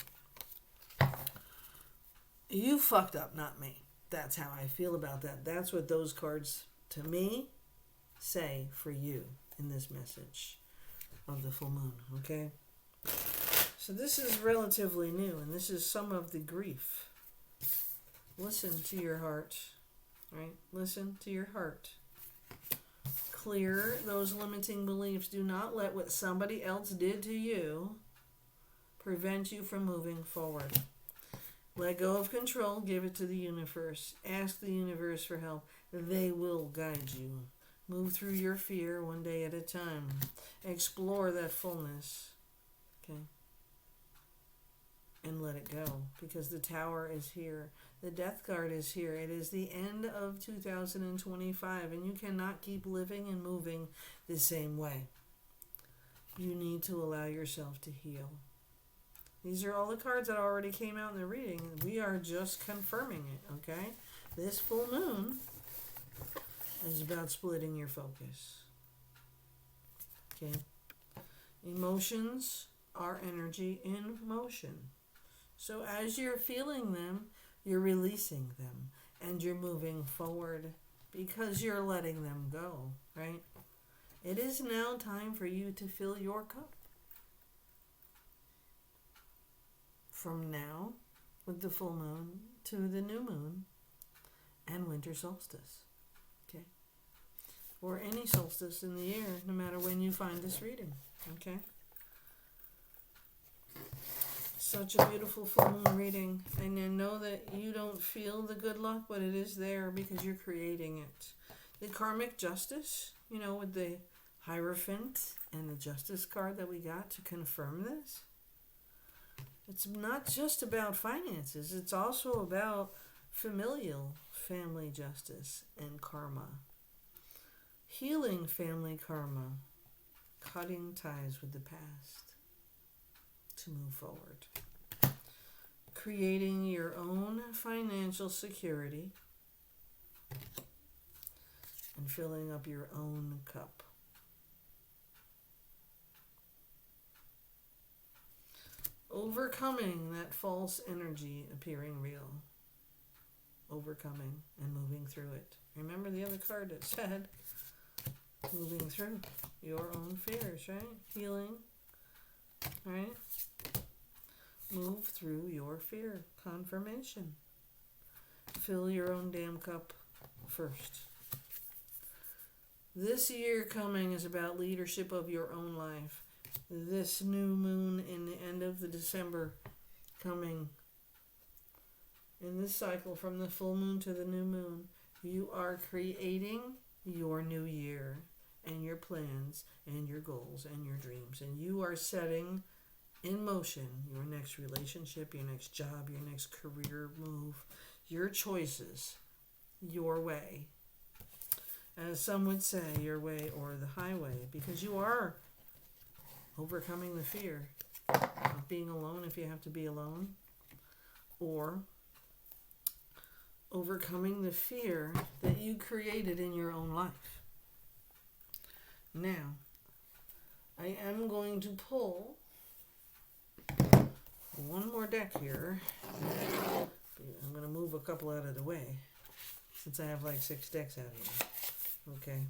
you fucked up, not me. That's how I feel about that. That's what those cards, to me, say for you in this message of the full moon, okay? So this is relatively new, and this is some of the grief. Listen to your heart, right? Listen to your heart. Clear those limiting beliefs. Do not let what somebody else did to you prevent you from moving forward. Let go of control. Give it to the universe. Ask the universe for help. They will guide you. Move through your fear one day at a time. Explore that fullness. Okay? And let it go, because the tower is here. The death card is here. It is the end of 2025, and you cannot keep living and moving the same way. You need to allow yourself to heal. These are all the cards that already came out in the reading, and we are just confirming it, okay? This full moon is about splitting your focus. Okay? Emotions are energy in motion. So as you're feeling them, you're releasing them, and you're moving forward because you're letting them go, right? It is now time for you to fill your cup. From now, with the full moon, to the new moon, and winter solstice, okay? Or any solstice in the year, no matter when you find this reading, okay? Such a beautiful full moon reading, and I know that you don't feel the good luck, but it is there because you're creating it. The karmic justice, with the Hierophant and the justice card that we got to confirm this. It's not just about finances, it's also about familial family justice and karma. Healing family karma, cutting ties with the past to move forward. Creating your own financial security and filling up your own cup. Overcoming that false energy appearing real. Overcoming and moving through it. Remember the other card that said, moving through your own fears, right? Healing, right? Move through your fear. Confirmation. Fill your own damn cup first. This year coming is about leadership of your own life. This new moon in the end of the December coming in this cycle from the full moon to the new moon, you are creating your new year and your plans and your goals and your dreams, and you are setting in motion your next relationship, your next job, your next career move, your choices, your way. As some would say, your way or the highway, because you are overcoming the fear of being alone if you have to be alone, or overcoming the fear that you created in your own life. Now, I am going to pull one more deck here. I'm going to move a couple out of the way since I have like 6 decks out here. Okay.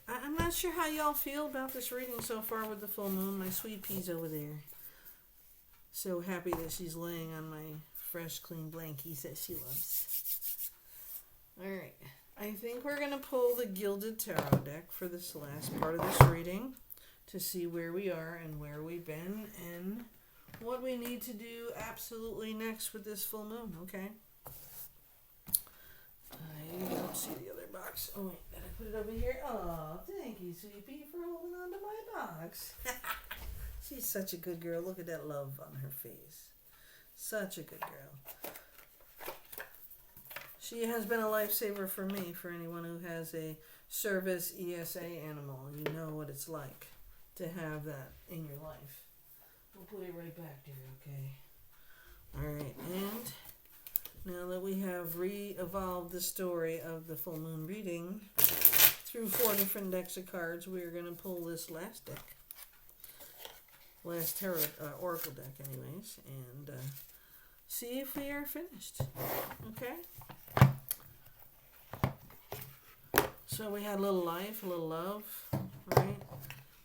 I'm not sure how y'all feel about this reading so far with the full moon. My sweet pea's over there. So happy that she's laying on my fresh, clean blankies that she loves. Alright. I think we're going to pull the Gilded Tarot deck for this last part of this reading to see where we are and where we've been and what we need to do absolutely next with this full moon, okay? I don't see the other box. Oh, wait, did I put it over here? Oh, thank you, Sweet Pea, for holding on to my box. She's such a good girl. Look at that love on her face. Such a good girl. She has been a lifesaver for me, for anyone who has a service ESA animal. You know what it's like to have that in your life. We'll put it right back there, okay? Alright, and now that we have re-evolved the story of the full moon reading through 4 different decks of cards, we're going to pull this last deck. Last tarot, oracle deck anyways, and see if we are finished. Okay? So we had a little life, a little love, right?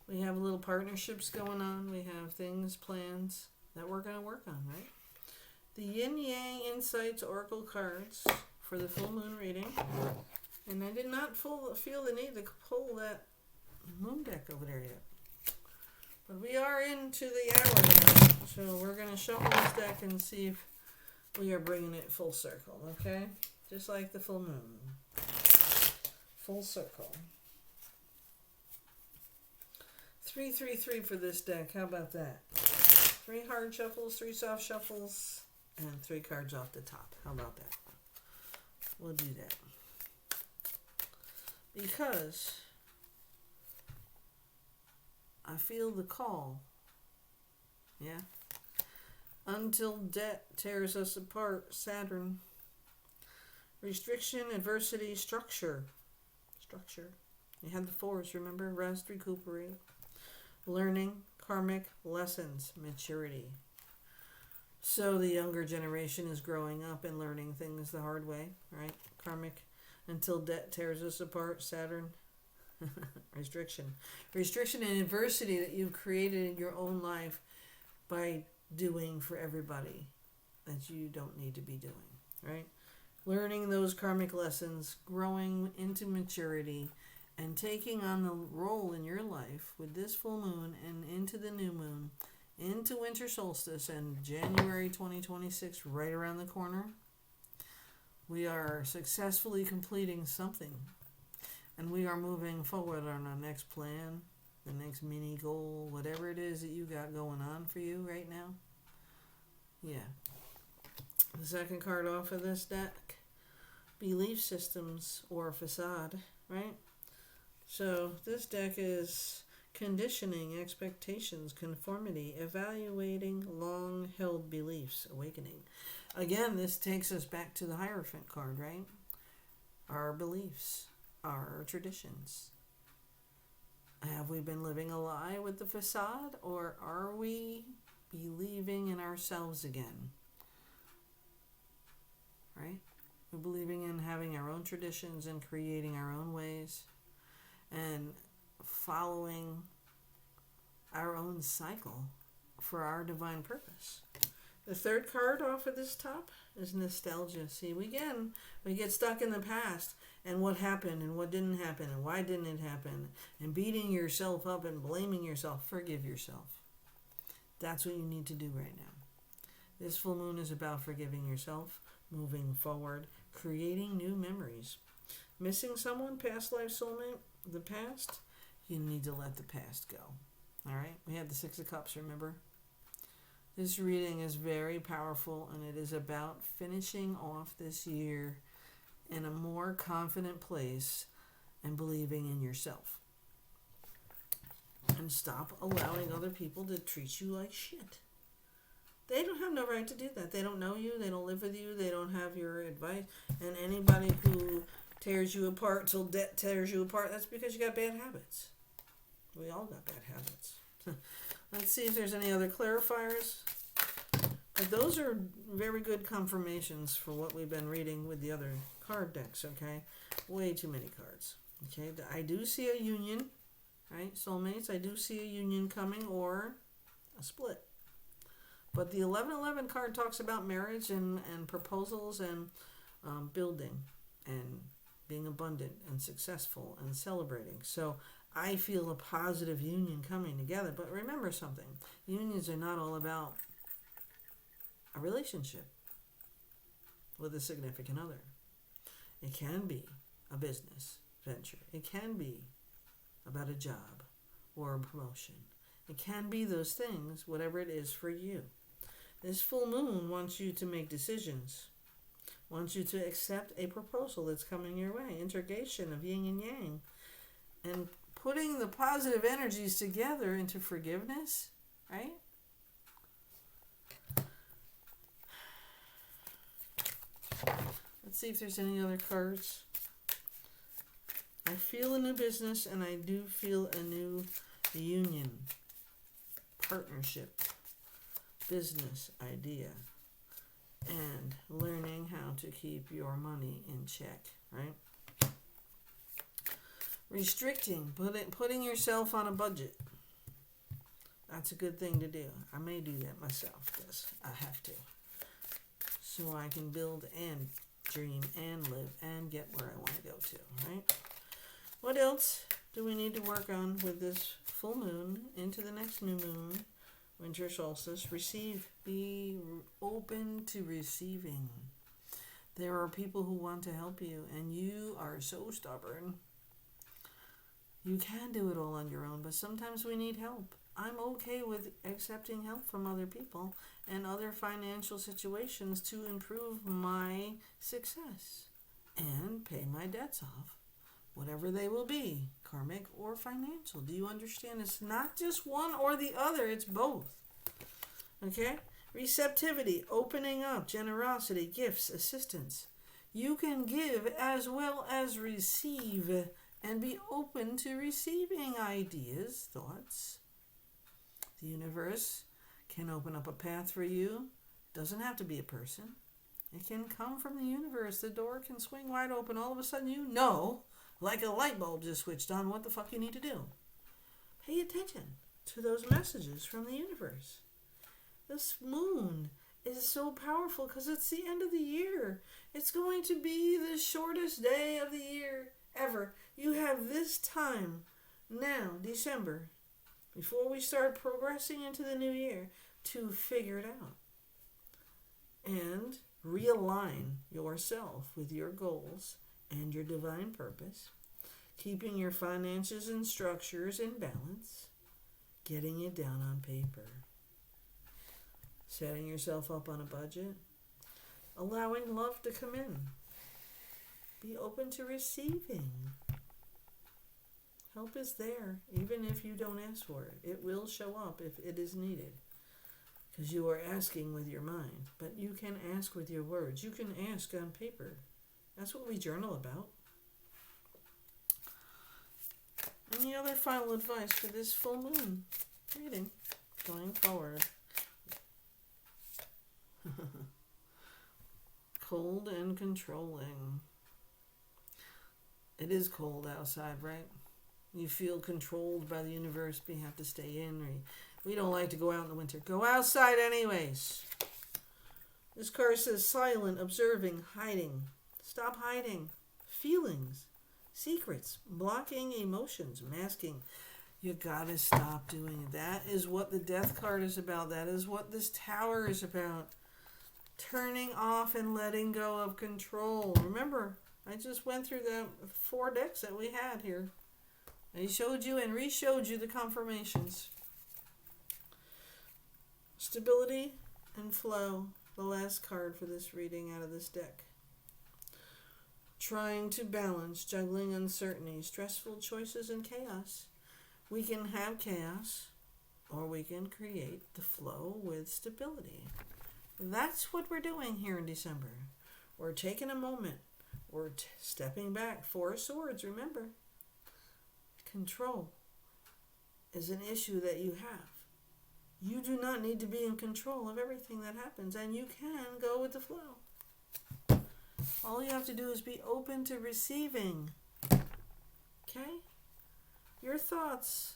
We have little partnerships going on. We have things, plans that we're going to work on, right? The Yin Yang Insights Oracle cards for the full moon reading. And I did not feel the need to pull that moon deck over there yet. But we are into the hour now. So we're going to shuffle this deck and see if we are bringing it full circle, okay? Just like the full moon. Full circle. 3-3-3 for this deck. How about that? 3 hard shuffles, 3 soft shuffles, and 3 cards off the top. How about that? We'll do that. Because I feel the call. Yeah? Until debt tears us apart, Saturn. Restriction, adversity, structure. You had the 4s, remember? Rest, recuperate. Learning, karmic lessons, maturity. So the younger generation is growing up and learning things the hard way, right? Karmic, until debt tears us apart, Saturn. Restriction and adversity that you've created in your own life by doing for everybody that you don't need to be doing, right? Learning those karmic lessons, growing into maturity, and taking on the role in your life with this full moon and into the new moon, into winter solstice and January 2026 right around the corner. We are successfully completing something, and we are moving forward on our next plan, the next mini goal, whatever it is that you got going on for you right now. Yeah. The second card off of this deck, belief systems or facade, right? So this deck is conditioning, expectations, conformity, evaluating long-held beliefs, awakening. Again, this takes us back to the Hierophant card, right? Our beliefs, our traditions. Have we been living a lie with the facade, or are we believing in ourselves again? Right? We're believing in having our own traditions and creating our own ways, and following our own cycle for our divine purpose. The third card off of this top is nostalgia. See, we get stuck in the past and what happened and what didn't happen and why didn't it happen, and beating yourself up and blaming yourself. Forgive yourself. That's what you need to do right now. This full moon is about forgiving yourself, moving forward, creating new memories. Missing someone, past life soulmate, the past, you need to let the past go. All right? We had the Six of Cups, remember? This reading is very powerful, and it is about finishing off this year in a more confident place and believing in yourself. And stop allowing other people to treat you like shit. They don't have no right to do that. They don't know you. They don't live with you. They don't have your advice. And anybody who tears you apart till debt tears you apart, that's because you got bad habits. We all got bad habits. Let's see if there's any other clarifiers. But those are very good confirmations for what we've been reading with the other card decks, okay? Way too many cards. Okay, I do see a union, right? Soulmates, I do see a union coming or a split. But the 1111 card talks about marriage and proposals and building and being abundant and successful and celebrating. So I feel a positive union coming together. But remember something. Unions are not all about a relationship with a significant other. It can be a business venture. It can be about a job or a promotion. It can be those things, whatever it is for you. This full moon wants you to make decisions, wants you to accept a proposal that's coming your way, integration of yin and yang, and putting the positive energies together into forgiveness, right? Let's see if there's any other cards. I feel a new business, and I do feel a new union, partnership, business idea, and learning how to keep your money in check, right? Restricting, putting yourself on a budget. That's a good thing to do. I may do that myself because I have to. So I can build and dream and live and get where I want to go to, right? What else do we need to work on with this full moon into the next new moon, winter solstice? Receive. Be open to receiving. There are people who want to help you, and you are so stubborn. You can do it all on your own, but sometimes we need help. I'm okay with accepting help from other people and other financial situations to improve my success and pay my debts off, whatever they will be, karmic or financial. Do you understand? It's not just one or the other, it's both. Okay? Receptivity, opening up, generosity, gifts, assistance. You can give as well as receive and be open to receiving ideas, thoughts. The universe can open up a path for you. Doesn't have to be a person. It can come from the universe. The door can swing wide open. All of a sudden you know, like a light bulb just switched on, what the fuck you need to do. Pay attention to those messages from the universe. This moon is so powerful because it's the end of the year. It's going to be the shortest day of the year ever. You have this time now, December, before we start progressing into the new year, to figure it out and realign yourself with your goals and your divine purpose, keeping your finances and structures in balance, getting it down on paper, setting yourself up on a budget, allowing love to come in. Be open to receiving. Help is there, even if you don't ask for it. It will show up if it is needed, because you are asking with your mind. But you can ask with your words. You can ask on paper. That's what we journal about. Any other final advice for this full moon reading going forward? Cold and controlling. It is cold outside, right? You feel controlled by the universe, but you have to stay in. Or we don't like to go out in the winter. Go outside anyways. This card says silent, observing, hiding. Stop hiding. Feelings, secrets, blocking emotions, masking. You gotta stop doing it. That is what the death card is about. That is what this tower is about. Turning off and letting go of control. Remember, I just went through the 4 decks that we had here. I showed you and re-showed you the confirmations. Stability and flow. The last card for this reading out of this deck. Trying to balance, juggling uncertainty, stressful choices, and chaos. We can have chaos, or we can create the flow with stability. That's what we're doing here in December. We're taking a moment. We're stepping back. 4 of Swords, remember. Control is an issue that you have. You do not need to be in control of everything that happens, and you can go with the flow. All you have to do is be open to receiving. Okay? Your thoughts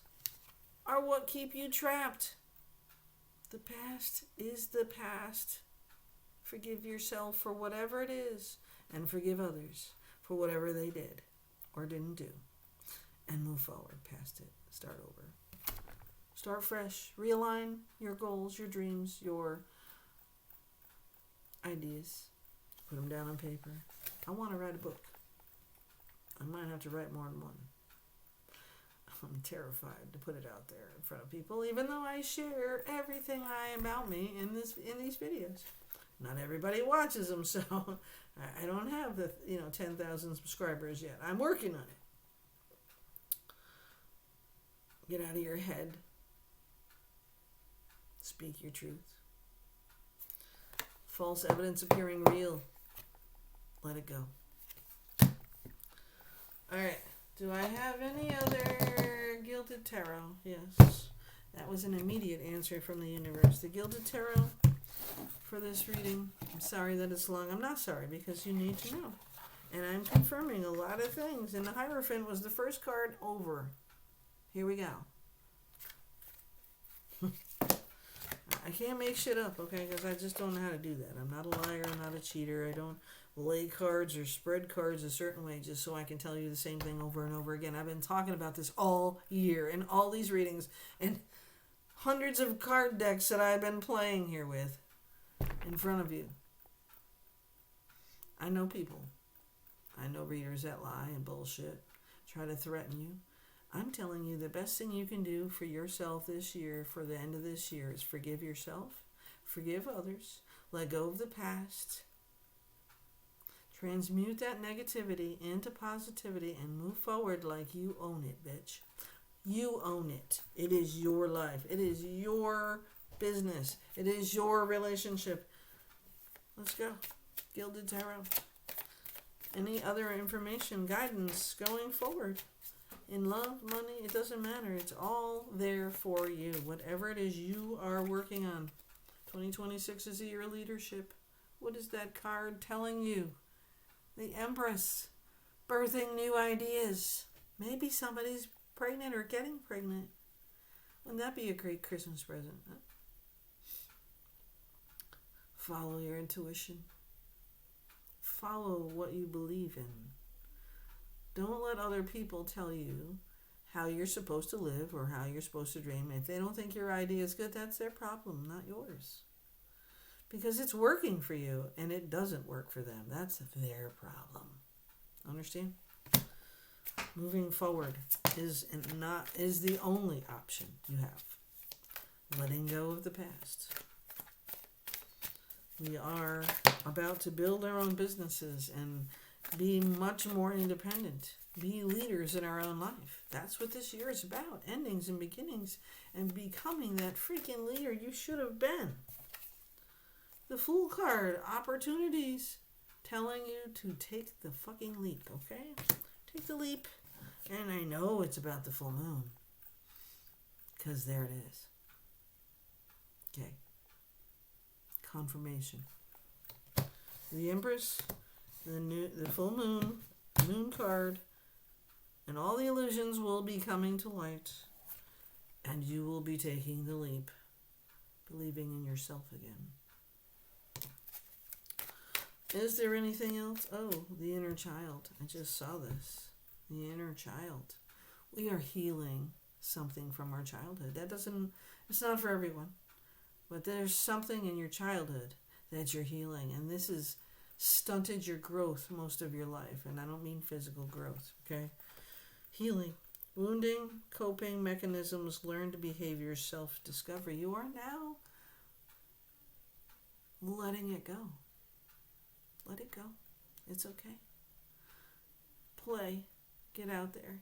are what keep you trapped. The past is the past. Forgive yourself for whatever it is, and forgive others for whatever they did or didn't do. And move forward past it. Start over. Start fresh. Realign your goals, your dreams, your ideas. Put them down on paper. I want to write a book. I might have to write more than one. I'm terrified to put it out there in front of people, even though I share everything about me in these videos. Not everybody watches them, so I don't have the 10,000 subscribers yet. I'm working on it. Get out of your head. Speak your truth. False evidence appearing real. Let it go. Alright. Do I have any other Gilded Tarot? Yes. That was an immediate answer from the universe. The Gilded Tarot for this reading. I'm sorry that it's long. I'm not sorry because you need to know. And I'm confirming a lot of things. And the Hierophant was the first card over. Here we go. I can't make shit up, okay? Because I just don't know how to do that. I'm not a liar. I'm not a cheater. I don't lay cards or spread cards a certain way just so I can tell you the same thing over and over again. I've been talking about this all year in all these readings and hundreds of card decks that I've been playing here with in front of you. I know people. I know readers that lie and bullshit, try to threaten you. I'm telling you the best thing you can do for yourself this year, for the end of this year, is forgive yourself, forgive others, let go of the past, transmute that negativity into positivity, and move forward like you own it, bitch. You own it. It is your life. It is your business. It is your relationship. Let's go. Gilded Tarot. Any other information, guidance going forward? In love, money, it doesn't matter. It's all there for you. Whatever it is you are working on. 2026 is a year of leadership. What is that card telling you? The Empress. Birthing new ideas. Maybe somebody's pregnant or getting pregnant. Wouldn't that be a great Christmas present? Huh? Follow your intuition. Follow what you believe in. Don't let other people tell you how you're supposed to live or how you're supposed to dream. If they don't think your idea is good, that's their problem, not yours. Because it's working for you and it doesn't work for them. That's their problem. Understand? Moving forward is the only option you have. Letting go of the past. We are about to build our own businesses and be much more independent. Be leaders in our own life. That's what this year is about. Endings and beginnings and becoming that freaking leader you should have been. The Fool card. Opportunities. Telling you to take the fucking leap, okay? Take the leap. And I know it's about the full moon. Because there it is. Okay. Confirmation. The Empress. The full moon card And all the illusions will be coming to light. And you will be taking the leap. Believing in yourself again. Is there anything else? Oh, the inner child. I just saw this. The inner child. We are healing something from our childhood. It's not for everyone. But there's something in your childhood that you're healing. And this has stunted your growth most of your life. And I don't mean physical growth, okay? Healing. Wounding, coping mechanisms, learned behaviors, self-discovery. You are now letting it go. Let it go. It's okay. Play. Get out there.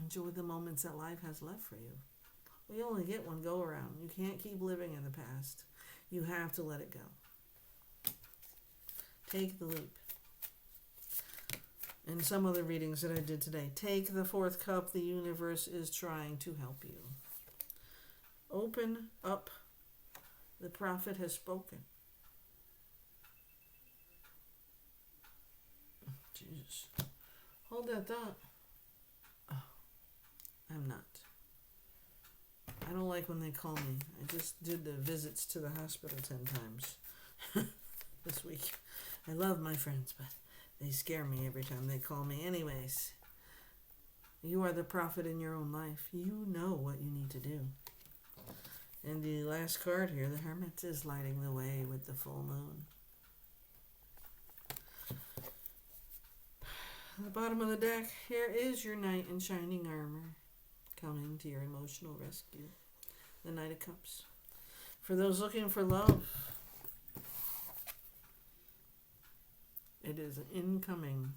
Enjoy the moments that life has left for you. We only get one go around. You can't keep living in the past. You have to let it go. Take the leap. And some other readings that I did today. Take the fourth cup. The universe is trying to help you. Open up. The prophet has spoken. Jesus. Hold that thought. Oh, I'm not. I don't like when they call me. I just did the visits to the hospital 10 times this week. I love my friends, but they scare me every time they call me. Anyways, you are the prophet in your own life. You know what you need to do. And the last card here, the Hermit, is lighting the way with the full moon. At the bottom of the deck, here is your knight in shining armor, coming to your emotional rescue. The Knight of Cups. For those looking for love, it is incoming,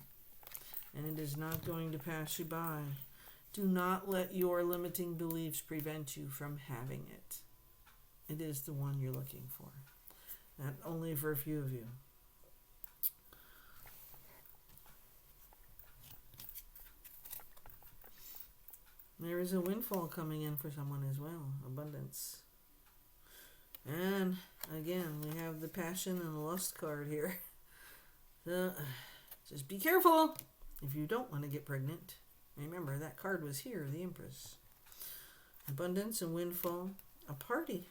and it is not going to pass you by. Do not let your limiting beliefs prevent you from having it. It is the one you're looking for. Not only for a few of you. There is a windfall coming in for someone as well. Abundance. And again, we have the passion and the lust card here. So, just be careful if you don't want to get pregnant. Remember, that card was here, the Empress. Abundance and windfall. A party.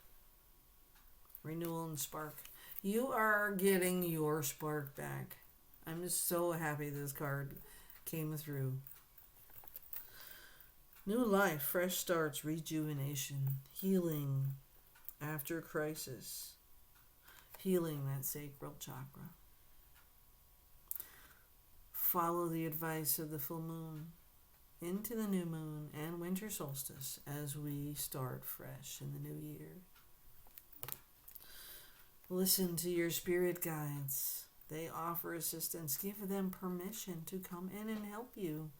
Renewal and spark. You are getting your spark back. I'm just so happy this card came through. New life, fresh starts, rejuvenation, healing after crisis, healing that sacral chakra. Follow the advice of the full moon into the new moon and winter solstice as we start fresh in the new year. Listen to your spirit guides. They offer assistance. Give them permission to come in and help you.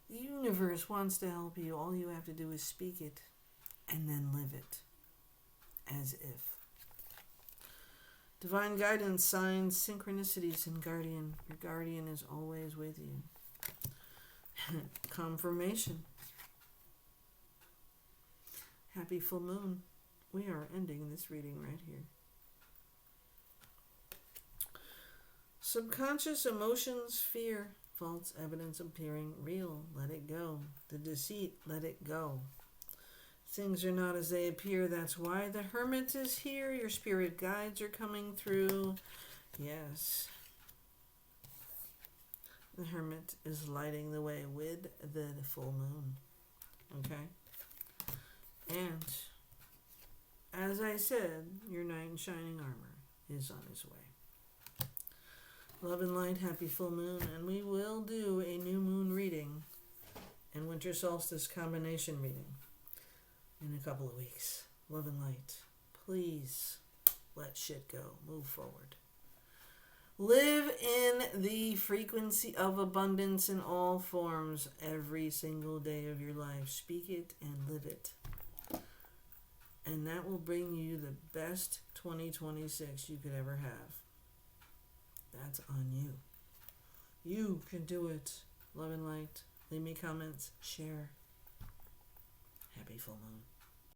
The universe wants to help you. All you have to do is speak it and then live it as if. Divine guidance, signs, synchronicities, and guardian. Your guardian is always with you. Confirmation. Happy full moon. We are ending this reading right here. Subconscious emotions, fear. False evidence appearing real. Let it go. The deceit, let it go. Things are not as they appear. That's why the Hermit is here. Your spirit guides are coming through. Yes. The Hermit is lighting the way with the full moon. Okay? And, as I said, your knight in shining armor is on his way. Love and light, happy full moon, and we will do a new moon reading and winter solstice combination reading in a couple of weeks. Love and light. Please let shit go. Move forward. Live in the frequency of abundance in all forms every single day of your life. Speak it and live it. And that will bring you the best 2026 you could ever have. That's on you. You can do it. Love and light. Leave me comments. Share. Happy full moon.